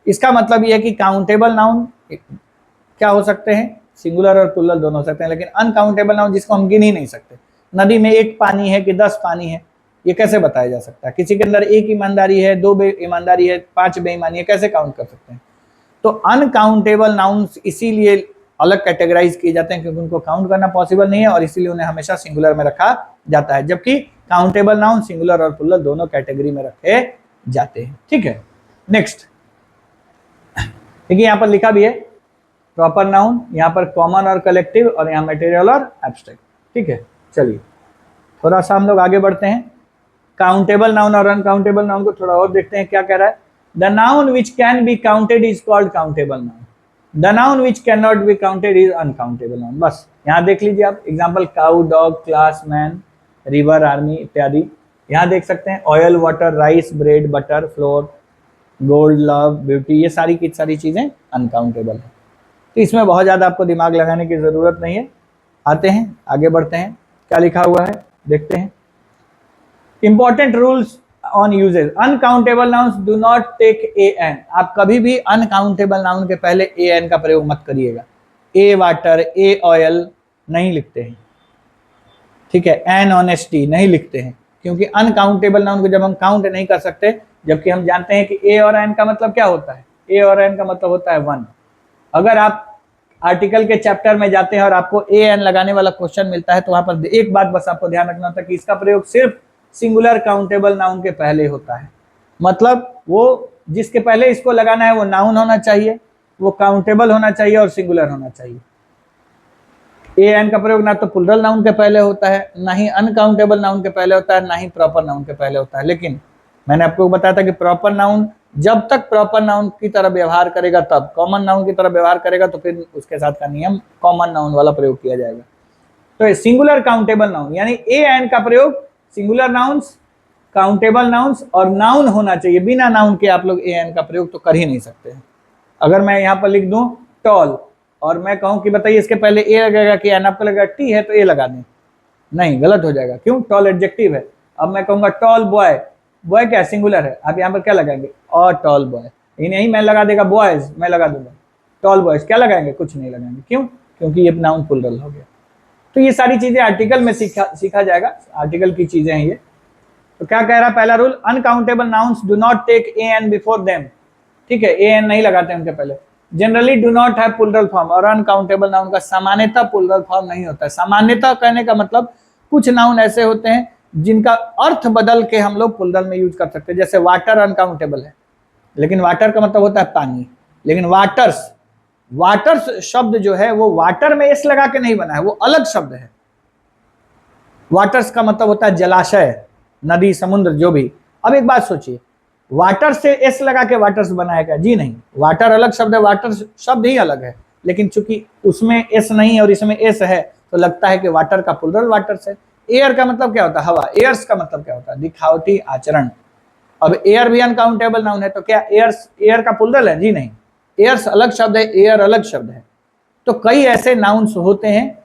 इसका मतलब यह है कि काउंटेबल नाउन क्या हो सकते हैं, सिंगुलर और प्लुरल दोनों हो सकते हैं, लेकिन अनकाउंटेबल नाउन जिसको हम गिन ही नहीं सकते, नदी में एक पानी है कि 10 पानी है, ये कैसे बताया जा सकता है? किसी के अंदर एक ईमानदारी है, दो ईमानदारी है, 5 बेईमानी है, कैसे काउंट कर सकते हैं? तो अनकाउंटेबल नाउन्स इसीलिए अलग कैटेगराइज किए जाते हैं क्योंकि उनको काउंट करना पॉसिबल नहीं है और इसीलिए उन्हें हमेशा सिंगुलर में रखा जाता है, जबकि काउंटेबल नाउन सिंगुलर और प्लुरल दोनों कैटेगरी में रखे जाते हैं, ठीक है। नेक्स्ट देखिए, यहां पर लिखा भी है प्रॉपर नाउन, यहां पर कॉमन और कलेक्टिव, और यहां मटेरियल और एब्स्ट्रैक्ट, ठीक है। चलिए थोड़ा सा हम लोग आगे बढ़ते हैं, काउंटेबल नाउन और अनकाउंटेबल नाउन को थोड़ा और देखते हैं क्या कह रहा है। The noun which can be counted is called countable noun, the noun which can not be counted is uncountable noun. बस यहाँ देख लीजिए आप, example cow, dog, class, man, river, army इत्यादि। यहाँ देख सकते हैं oil, water, rice, bread, butter, floor, gold, love, beauty, ये सारी की सारी चीजें अनकाउंटेबल है। तो इसमें बहुत ज्यादा आपको दिमाग लगाने की जरूरत नहीं है। आते हैं आगे बढ़ते हैं, क्या लिखा हुआ है देखते हैं। Important rules on usages, uncountable nouns do not take a an, आप कभी भी अनकाउंटेबल नाउन के पहले ए एन का प्रयोग मत करिएगा। ए वाटर, ए ऑयल नहीं लिखते हैं, ठीक है। एन ऑनेस्टी नहीं लिखते हैं, क्योंकि अनकाउंटेबल नाउन को जब हम काउंट नहीं कर सकते, जबकि हम जानते हैं कि ए और एन का मतलब क्या होता है, ए और एन का मतलब होता है 1। अगर आप आर्टिकल के चैप्टर में जाते हैं और आपको ए एन लगाने वाला क्वेश्चन मिलता है तो वहां पर एक बात बस आपको ध्यान रखना होता है कि इसका प्रयोग सिर्फ सिंगुलर काउंटेबल नाउन के पहले होता है। मतलब वो जिसके पहले इसको लगाना है वो नाउन होना चाहिए, वो काउंटेबल होना चाहिए और सिंगुलर होना चाहिए। ए एन का प्रयोग ना तो प्लुरल नाउन के पहले होता है, ना ही अनकाउंटेबल नाउन के पहले होता है, ना ही प्रॉपर नाउन के पहले होता है। लेकिन मैंने आपको बताया था कि प्रॉपर नाउन जब तक प्रॉपर नाउन की तरह व्यवहार करेगा, तब कॉमन नाउन की तरह व्यवहार करेगा तो फिर उसके साथ का नियम कॉमन नाउन वाला प्रयोग किया जाएगा। तो सिंगुलर काउंटेबल नाउन यानी ए एन का प्रयोग सिंगुलर नाउन्स, काउंटेबल नाउन्स और नाउन होना चाहिए। बिना नाउन के आप लोग ए एन का प्रयोग तो कर ही नहीं सकते हैं। अगर मैं यहाँ पर लिख दूं टॉल और मैं कहूं कि बताइए इसके पहले ए लगेगा कि एन, आपको लगेगा टी है तो ए लगा दें, नहीं, गलत हो जाएगा। क्यों? टॉल एडजेक्टिव है। अब मैं कहूंगा टॉल बॉय बॉय क्या सिंगुलर है, आप यहाँ पर क्या लगाएंगे, अ टॉल बॉय। यही मैं लगा देगा बॉयज, मैं लगा दूंगा टॉल बॉयज, क्या लगाएंगे, कुछ नहीं लगाएंगे। क्यों? क्योंकि ये नाउन प्लूरल हो गया। तो ये सारी चीजें आर्टिकल में सीखा जाएगा, आर्टिकल की चीजें हैं ये। तो क्या कह रहा है पहला rule, uncountable nouns do not take a an before them. ठीक है, ए एन नहीं लगाते उनके पहले। Generally do not have plural form, और अनकाउंटेबल नाउन का सामान्यतः प्लूरल फॉर्म नहीं होता है। सामान्यतः कहने का मतलब कुछ नाउन ऐसे होते हैं जिनका अर्थ बदल के हम लोग प्लूरल में यूज कर सकते हैं। जैसे वाटर अनकाउंटेबल है, लेकिन वाटर का मतलब होता है पानी, लेकिन वाटर्स शब्द जो है वो वाटर में एस लगा के नहीं बना है, वो अलग शब्द है। वाटर्स का मतलब होता है जलाशय, नदी, समुद्र, जो भी। अब एक बात सोचिए, वाटर से एस लगा के वाटर्स बनाएगा? जी नहीं, वाटर अलग शब्द है, वाटर शब्द ही अलग है, लेकिन चूंकि उसमें एस नहीं है और इसमें एस है तो लगता है कि वाटर का प्लूरल वाटर्स है। एयर का मतलब क्या होता है, हवा। एयर्स का मतलब क्या होता है, दिखावटी आचरण। अब एयर भी अनकाउंटेबल नाउन है, तो क्या एयर का प्लूरल है? जी नहीं, एयर्स अलग शब्द है, एयर अलग शब्द है। तो कई ऐसे नाउन्स होते हैं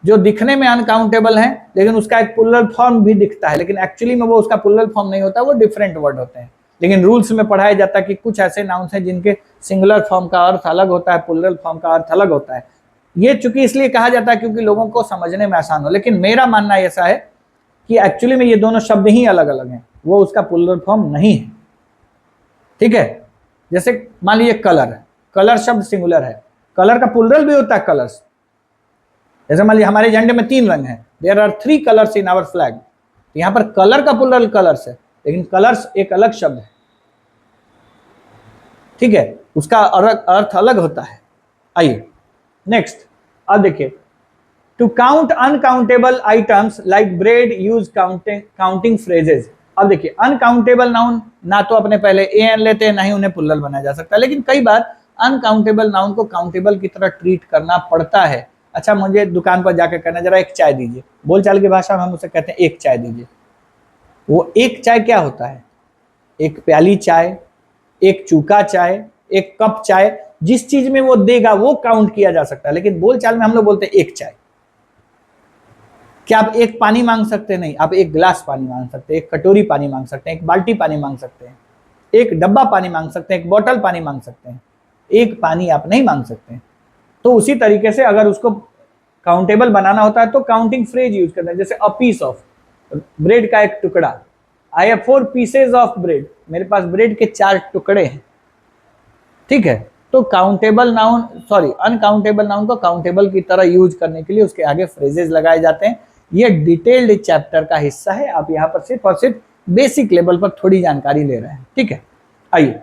जो दिखने में अनकाउंटेबल हैं, लेकिन उसका एक प्लूरल फॉर्म भी दिखता है, लेकिन एक्चुअली में वो उसका प्लूरल फॉर्म नहीं होता, वो डिफरेंट वर्ड होते हैं। लेकिन रूल्स में पढ़ाया जाता है कि कुछ ऐसे नाउन्स हैं जिनके सिंगुलर फॉर्म का अर्थ अलग होता है, प्लूरल फॉर्म का अर्थ अलग होता है। ये चूंकि इसलिए कहा जाता है क्योंकि लोगों को समझने में आसान हो, लेकिन मेरा मानना ऐसा है कि एक्चुअली में ये दोनों शब्द ही अलग अलग हैं, वो उसका प्लूरल फॉर्म नहीं है। ठीक है, जैसे मान लीजिए कलर, कलर शब्द सिंगुलर है, कलर का प्लूरल भी होता है कलर्स। जैसे मान लीजिए हमारे झंडे में 3 रंग हैं, there are 3 colours in our flag. यहाँ पर कलर का प्लूरल कलर्स है, लेकिन कलर्स एक अलग शब्द है। ठीक है, उसका अर्थ अलग होता है। आइए नेक्स्ट, अब देखिए, to count uncountable items like bread use counting phrases. अब देखिए, अनकाउंटेबल नाउन ना तो अपने पहले ए एन लेते हैं, ना ही उन्हें प्लूरल बनाया जा सकता, लेकिन कई बार अनकाउंटेबल नाउन को काउंटेबल की तरह ट्रीट करना पड़ता है। अच्छा, मुझे दुकान पर जाकर कहना जरा एक चाय दीजिए, बोलचाल की भाषा में हम उसे कहते हैं एक चाय दीजिए। वो एक चाय क्या होता है, एक प्याली चाय, एक चूका चाय, एक कप चाय, जिस चीज में वो देगा वो काउंट किया जा सकता है, लेकिन बोलचाल में हम लोग बोलते हैं एक चाय। क्या आप एक पानी मांग सकते? नहीं, आप एक गिलास पानी मांग सकते हैं, एक कटोरी पानी मांग सकते हैं, एक बाल्टी पानी मांग सकते हैं, एक डब्बा पानी मांग सकते हैं, एक बोतल पानी मांग सकते हैं, एक पानी आप नहीं मांग सकते। तो उसी तरीके से अगर उसको काउंटेबल बनाना होता है तो काउंटिंग फ्रेज यूज करते हैं। जैसे अ पीस ऑफ, ब्रेड का एक टुकड़ा, I have 4 pieces of bread, मेरे पास ब्रेड के 4 टुकड़े हैं। ठीक है, तो countable noun, sorry, uncountable noun को काउंटेबल की तरह यूज करने के लिए उसके आगे फ्रेजेस लगाए जाते हैं। ये डिटेल्ड चैप्टर का हिस्सा है, आप यहाँ पर सिर्फ और सिर्फ बेसिक लेवल पर थोड़ी जानकारी ले रहे हैं। ठीक है, आइए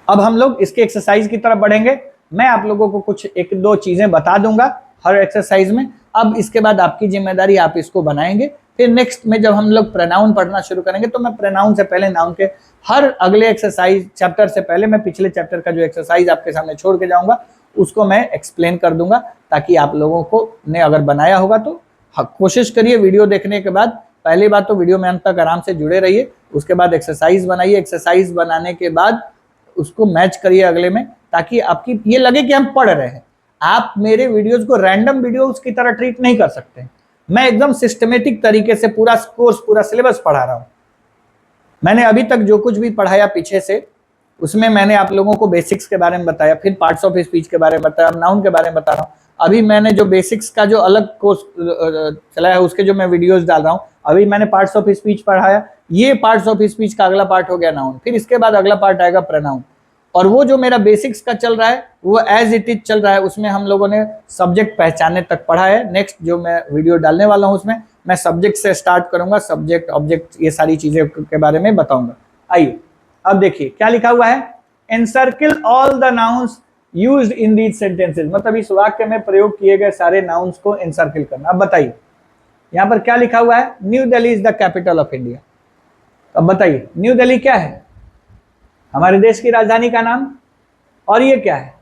अब हम लोग इसके एक्सरसाइज की तरफ बढ़ेंगे। मैं आप लोगों को कुछ 1-2 चीजें बता दूंगा हर एक्सरसाइज में। अब इसके बाद आपकी जिम्मेदारी, आप इसको बनाएंगे। फिर नेक्स्ट में जब हम लोग प्रोनाउन पढ़ना शुरू करेंगे तो मैं प्रोनाउन से पहले नाउन के हर अगले एक्सरसाइज चैप्टर से पहले मैं पिछले चैप्टर का जो एक्सरसाइज आपके सामने छोड़ के जाऊंगा उसको मैं एक्सप्लेन कर दूंगा, ताकि आप लोगों को ने अगर बनाया होगा तो कोशिश करिए वीडियो देखने के बाद, पहली बात तो वीडियो में अंत तक आराम से जुड़े रहिए, उसके बाद एक्सरसाइज बनाइए, एक्सरसाइज बनाने के बाद उसको मैच करिए अगले में, ताकि आपकी ये लगे कि हम पढ़ रहे हैं। आप मेरे वीडियोस को रैंडम वीडियोस की तरह ट्रीट नहीं कर सकते। मैं एकदम सिस्टमेटिक तरीके से पूरा कोर्स, पूरा सिलेबस पढ़ा रहा हूं। मैंने अभी तक जो कुछ भी पढ़ाया पीछे से, उसमें मैंने आप लोगों को बेसिक्स के बारे में बताया, फिर पार्ट्स ऑफ स्पीच के बारे में बताया, नाउन के बारे में बता रहा हूँ। अभी मैंने जो बेसिक्स का जो अलग कोर्स चलाया है उसके जो मैं वीडियोस डाल रहा हूँ, अभी मैंने पार्ट्स ऑफ स्पीच पढ़ाया, ये पार्ट्स ऑफ स्पीच का अगला पार्ट हो गया नाउन, फिर इसके बाद अगला पार्ट आएगा प्रोनाउन। और वो जो मेरा बेसिक्स का चल रहा है वो एज इट इज चल रहा है, उसमें हम लोगों ने सब्जेक्ट पहचानने तक पढ़ा है। नेक्स्ट जो मैं वीडियो डालने वाला हूँ उसमें मैं सब्जेक्ट से स्टार्ट करूंगा, सब्जेक्ट, ऑब्जेक्ट, ये सारी चीजें के बारे में बताऊंगा। आइए अब देखिए क्या लिखा हुआ है, encircle all the nouns used in these sentences, मतलब इस वाक्य में प्रयोग किए गए सारे नाउन्स को एनसर्किल करना। अब बताइए यहाँ पर क्या लिखा हुआ है, new Delhi is the capital of India. अब बताइए न्यू दिल्ली क्या है, हमारे देश की राजधानी का नाम, और ये क्या है,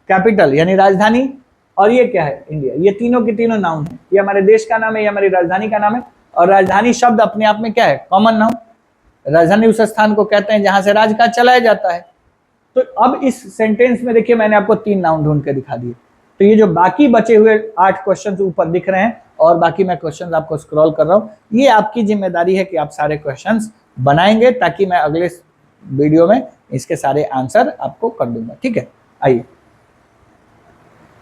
कैपिटल यानी राजधानी, और ये क्या है, इंडिया। ये तीनों के तीनों नाउन है, ये हमारे देश का नाम है, ये हमारी राजधानी का नाम है। और राजधानी शब्द अपने आप में क्या है, कॉमन नाउन। राजधानी उस स्थान को कहते हैं जहां से राजकाज चलाया जाता है। तो अब इस सेंटेंस में देखिए मैंने आपको 3 नाउन ढूंढ के दिखा दिए। तो ये जो बाकी बचे हुए 8 क्वेश्चन ऊपर दिख रहे हैं और बाकी मैं क्वेश्चंस आपको स्क्रॉल कर रहा हूँ। ये आपकी जिम्मेदारी है कि आप सारे क्वेश्चंस बनाएंगे, ताकि मैं अगले वीडियो में इसके सारे आंसर आपको कर दूंगा। ठीक है, आइए।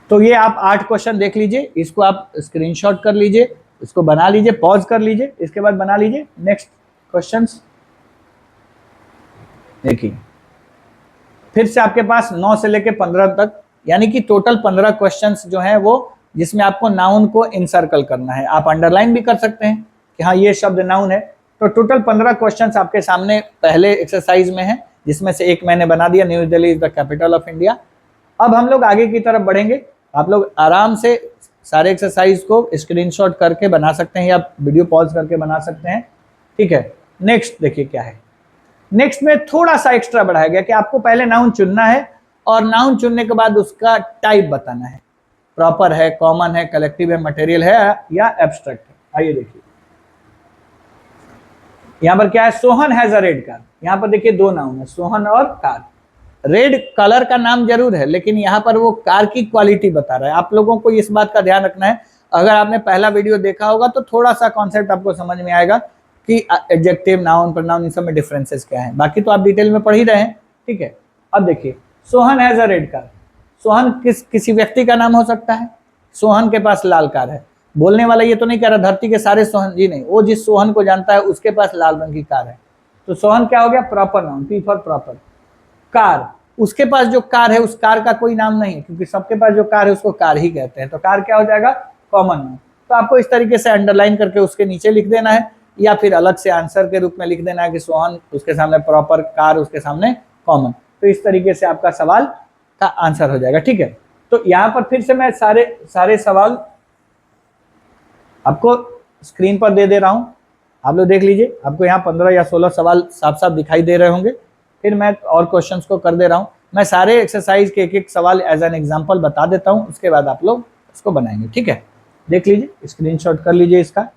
तो ये आप 8 क्वेश्चन देख लीजिए, इसको आप स्क्रीनशॉट कर लीजिए, इसको बना लीजिए, पॉज कर लीजिए, इसके बाद बना लीजिए नेक्स्ट क्वेश्चंस। देखिए, फिर से आपके पास 9 से लेकर 15 तक, यानी कि टोटल 15 क्वेश्चंस जो हैं वो, जिसमें आपको नाउन को इनसर्कल करना है। आप अंडरलाइन भी कर सकते हैं कि हाँ ये शब्द नाउन है। तो टोटल 15 क्वेश्चंस आपके सामने पहले एक्सरसाइज में है, जिसमें से एक मैंने बना दिया, new Delhi is the capital of India. अब हम लोग आगे की तरफ बढ़ेंगे। आप लोग आराम से सारे एक्सरसाइज को स्क्रीनशॉट करके बना सकते हैं, या वीडियो पॉज करके बना सकते हैं। ठीक है, नेक्स्ट देखिए क्या है। नेक्स्ट में थोड़ा सा एक्स्ट्रा बढ़ाया गया कि आपको पहले नाउन चुनना है, और नाउन चुनने के बाद उसका टाइप बताना है, प्रॉपर है, कॉमन है, कलेक्टिव है, मटेरियल है या एब्स्ट्रैक्ट है। आइए देखिए, यहां पर क्या है, Sohan has a red car. यहां पर देखिए 2 नाउन है, सोहन और कार। रेड कलर का नाम जरूर है, लेकिन यहाँ पर वो कार की क्वालिटी बता रहा है। आप लोगों को इस बात का ध्यान रखना है। अगर आपने पहला वीडियो देखा होगा तो थोड़ा सा कॉन्सेप्ट आपको समझ में आएगा कि एडजेक्टिव, नाउन, प्रोनाउन, इन सब में डिफरेंसेस क्या है। बाकी तो आप डिटेल में पढ़ ही रहे हैं। ठीक है, अब देखिए, Sohan has a red car. Sohan किसी व्यक्ति का नाम हो सकता है। सोहन के पास लाल कार है। बोलने वाला ये तो नहीं कह रहा धरती के सारे सोहन, जी नहीं, वो जिस सोहन को जानता है उसके पास लाल रंग की कार है। तो सोहन क्या हो गया, proper noun, P for proper. Car, उसके पास जो कार है उस कार का कोई नाम नहीं है, क्योंकि सबके पास जो कार है उसको कार ही कहते हैं। तो कार क्या हो जाएगा, कॉमन नाउन। तो आपको इस तरीके से अंडरलाइन करके उसके नीचे लिख देना है, या फिर अलग से आंसर के रूप में लिख देना है कि सोहन उसके सामने प्रॉपर, कार उसके सामने कॉमन। तो इस तरीके से आपका सवाल का आंसर हो जाएगा। ठीक है, तो यहाँ पर फिर से मैं सारे सवाल आपको स्क्रीन पर दे रहा हूँ, आप लोग देख लीजिए। आपको यहाँ 15 या 16 सवाल साफ साफ दिखाई दे रहे होंगे। फिर मैं और क्वेश्चंस को कर दे रहा हूँ। मैं सारे एक्सरसाइज के एक सवाल एज एन एग्जांपल बता देता हूँ, उसके बाद आप लोग इसको बनाएंगे। ठीक है, देख लीजिए, स्क्रीनशॉट कर लीजिए इसका।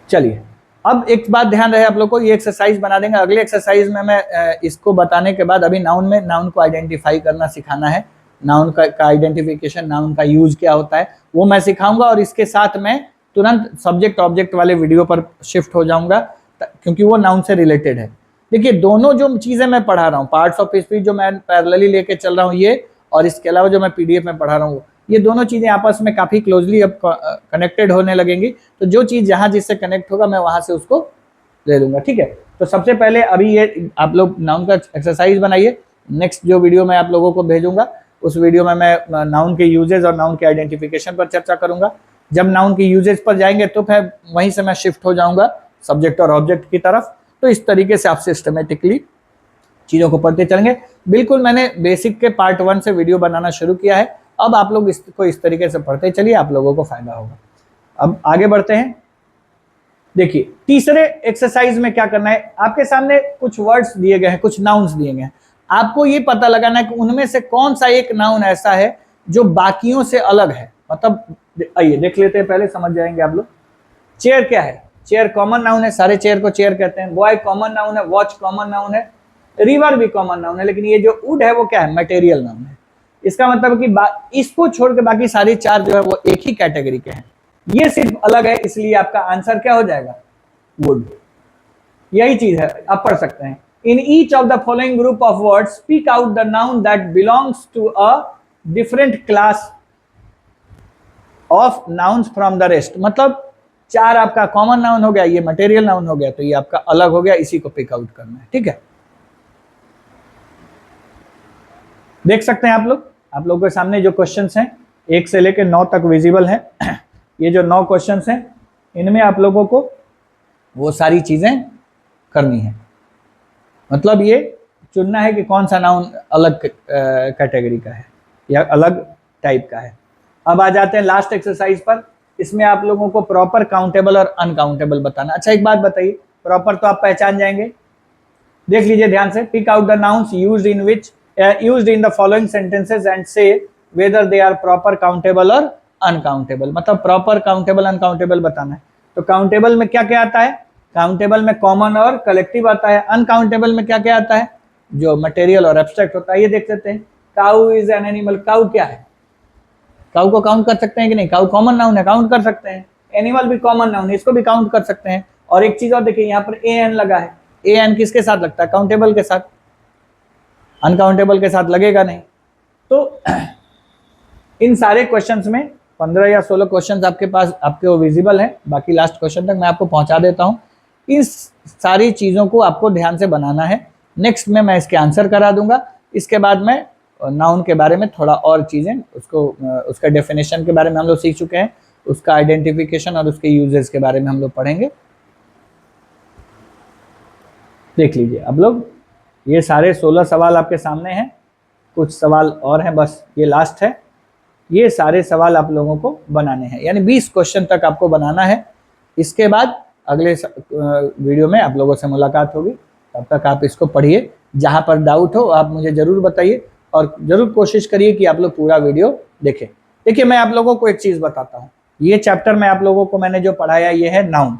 चलिए, अब एक बात ध्यान रहे आप लोग को, ये एक्सरसाइज बना देंगे। अगले एक्सरसाइज में मैं इसको बताने के बाद, अभी नाउन को आइडेंटिफाई करना सिखाना है। नाउन का आइडेंटिफिकेशन, नाउन का यूज क्या होता है वो मैं सिखाऊंगा, और इसके साथ मैं तुरंत सब्जेक्ट ऑब्जेक्ट वाले वीडियो पर शिफ्ट हो जाऊंगा, क्योंकि वो नाउन से रिलेटेड है। देखिए, दोनों जो चीजें मैं पढ़ा रहा हूँ, पार्ट्स ऑफ स्पीच जो मैं पैरेलली लेके चल रहा हूँ ये, और इसके अलावा जो मैं पीडीएफ में पढ़ा रहा हूँ, ये दोनों चीजें आपस में काफी क्लोजली अब कनेक्टेड होने लगेंगी। तो जो चीज जहां जिससे कनेक्ट होगा मैं वहां से उसको ले लूंगा। ठीक है, तो सबसे पहले अभी ये आप लोग नाउन का एक्सरसाइज बनाइए। नेक्स्ट जो वीडियो मैं आप लोगों को भेजूंगा, उस वीडियो में मैं नाउन के यूजेज और नाउन के आइडेंटिफिकेशन पर चर्चा करूंगा। जब नाउन के यूजेज पर जाएंगे तो फिर वहीं से मैं शिफ्ट हो जाऊंगा सब्जेक्ट और ऑब्जेक्ट की तरफ। तो इस तरीके से आप सिस्टमेटिकली चीजों को पढ़ते चलेंगे। बिल्कुल मैंने बेसिक के पार्ट 1 से वीडियो बनाना शुरू किया है। अब आप लोग इसको इस तरीके से पढ़ते चलिए, आप लोगों को फायदा होगा। अब आगे बढ़ते हैं। देखिए, तीसरे एक्सरसाइज में क्या करना है, आपके सामने कुछ वर्ड्स दिए गए हैं, कुछ नाउन्स दिए गए हैं। आपको ये पता लगाना है कि उनमें से कौन सा एक नाउन ऐसा है जो बाकियों से अलग है। मतलब आइए देख लेते हैं, पहले समझ जाएंगे आप लोग। चेयर क्या है, चेयर कॉमन नाउन है, सारे चेयर को चेयर कहते हैं। बॉय कॉमन नाउन है, वॉच कॉमन नाउन है, रिवर भी कॉमन नाउन है। लेकिन ये जो वुड है वो क्या है, मटेरियल नाउन है। इसका मतलब कि इसको छोड़ के बाकी सारे 4 जो है वो एक ही कैटेगरी के हैं, ये सिर्फ अलग है, इसलिए आपका आंसर क्या हो जाएगा, वुड। यही चीज है, आप पढ़ सकते हैं। In each of the following group of words speak out the noun that belongs to a different class of nouns from the rest. मतलब 4 आपका कॉमन नाउन हो गया, ये मटेरियल नाउन हो गया, तो ये आपका अलग हो गया, इसी को पिक आउट करना है। ठीक है, देख सकते हैं आप लोगों के सामने जो क्वेश्चंस हैं 1 से लेकर 9 तक विजिबल हैं। ये जो 9 क्वेश्चंस हैं, इनमें आप लोगों को वो सारी चीजें करनी है। मतलब ये चुनना है कि कौन सा नाउन अलग कैटेगरी का है या अलग टाइप का है। अब आ जाते हैं लास्ट एक्सरसाइज पर। इसमें आप लोगों को प्रॉपर, काउंटेबल और अनकाउंटेबल बताना। अच्छा, एक बात बताइए, प्रॉपर तो आप पहचान जाएंगे, देख लीजिए ध्यान से। Pick out the nouns used in the following sentences and say whether they are proper, countable और अनकाउंटेबल। मतलब प्रॉपर, काउंटेबल, अनकाउंटेबल बताना है। तो काउंटेबल में क्या क्या आता है, काउंटेबल में कॉमन और कलेक्टिव आता है। अनकाउंटेबल में क्या क्या आता है, जो मटेरियल और एब्स्ट्रैक्ट होता है। ये देख लेते हैं। Cow is an animal, cow क्या है, काउ को काउंट कर सकते हैं कि नहीं? काउ कॉमन नाउन है, काउंट कर सकते हैं। एनिमल भी कॉमन नाउन है, इसको भी काउंट कर सकते हैं। और एक चीज और देखिए, यहाँ पर ए एन लगा है। ए एन किसके साथ लगता है? काउंटेबल के साथ, अनकाउंटेबल के साथ लगेगा नहीं। तो इन सारे क्वेश्चंस में 15 या 16 क्वेश्चंस आपके पास आपके विजिबल है। बाकी लास्ट क्वेश्चन तक मैं आपको पहुंचा देता हूं। इस सारी चीजों को आपको ध्यान से बनाना है। नेक्स्ट में मैं इसके आंसर करा दूंगा। इसके बाद में नाउन के बारे में थोड़ा और चीजें, उसका डेफिनेशन के बारे में हम लोग सीख चुके हैं, उसका आइडेंटिफिकेशन और उसके यूजेस के बारे में हम लोग पढ़ेंगे। देख लीजिए अब लोग, ये सारे 16 सवाल आपके सामने हैं। कुछ सवाल और हैं, बस ये लास्ट है। ये सारे सवाल आप लोगों को बनाने हैं, यानी 20 क्वेश्चन तक आपको बनाना है। इसके बाद अगले वीडियो में आप लोगों से मुलाकात होगी। तब तक आप इसको पढ़िए। जहां पर डाउट हो आप मुझे जरूर बताइए और जरूर कोशिश करिए कि आप लोग पूरा वीडियो देखें। देखिए, मैं आप लोगों को एक चीज बताता हूँ। ये चैप्टर में आप लोगों को मैंने जो पढ़ाया ये है नाउन।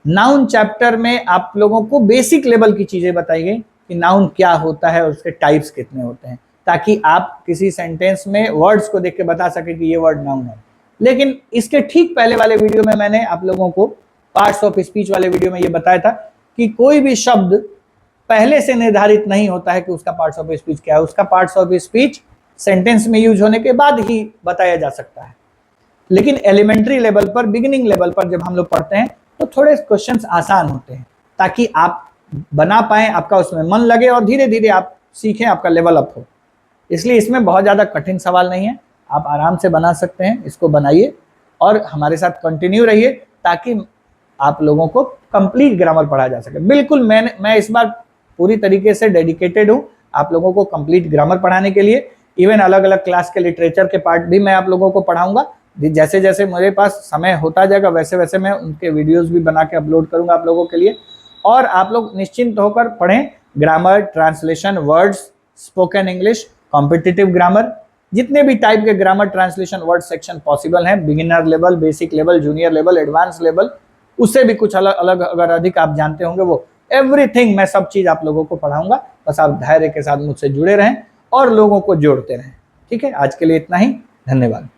नाउन चैप्टर में आप लोगों को बेसिक लेवल की चीजें बताई गई कि नाउन क्या होता है और उसके टाइप्स कितने होते हैं, ताकि आप किसी सेंटेंस में वर्ड्स को देख के बता सके कि ये वर्ड नाउन है। लेकिन इसके ठीक पहले वाले वीडियो में मैंने आप लोगों को पार्ट्स ऑफ स्पीच वाले वीडियो में ये बताया था कि कोई भी शब्द पहले से निर्धारित नहीं होता है कि उसका पार्ट्स ऑफ स्पीच क्या है। उसका पार्ट्स ऑफ स्पीच सेंटेंस में यूज होने के बाद ही बताया जा सकता है। लेकिन एलिमेंट्री लेवल पर, बिगिनिंग लेवल पर जब हम लोग पढ़ते हैं तो थोड़े क्वेश्चंस आसान होते हैं, ताकि आप बना पाए, आपका उसमें मन लगे और धीरे धीरे आप सीखें, आपका लेवल अप हो। इसलिए इसमें बहुत ज़्यादा कठिन सवाल नहीं है, आप आराम से बना सकते हैं। इसको बनाइए और हमारे साथ कंटिन्यू रहिए, ताकि आप लोगों को कंप्लीट ग्रामर पढ़ा जा सके। बिल्कुल मैं इस बार पूरी तरीके से डेडिकेटेड हूँ आप लोगों को कंप्लीट ग्रामर पढ़ाने के लिए। इवन अलग अलग क्लास के लिटरेचर के पार्ट भी मैं आप लोगों को पढ़ाऊंगा। जैसे जैसे मेरे पास समय होता जाएगा वैसे वैसे मैं उनके वीडियोस भी बना के अपलोड करूंगा आप लोगों के लिए। और आप लोग निश्चिंत होकर पढ़ें। Grammar, translation, words, spoken English, competitive grammar, जितने भी टाइप के grammar, translation, word section possible हैं, beginner level, basic level, junior level, advance level, उससे भी कुछ अलग अलग अगर अधिक आप जानते होंगे, वो एवरीथिंग मैं सब चीज आप लोगों को पढ़ाऊंगा। बस आप धैर्य के साथ मुझसे जुड़े रहें और लोगों को जोड़ते रहें। ठीक है, आज के लिए इतना ही। धन्यवाद।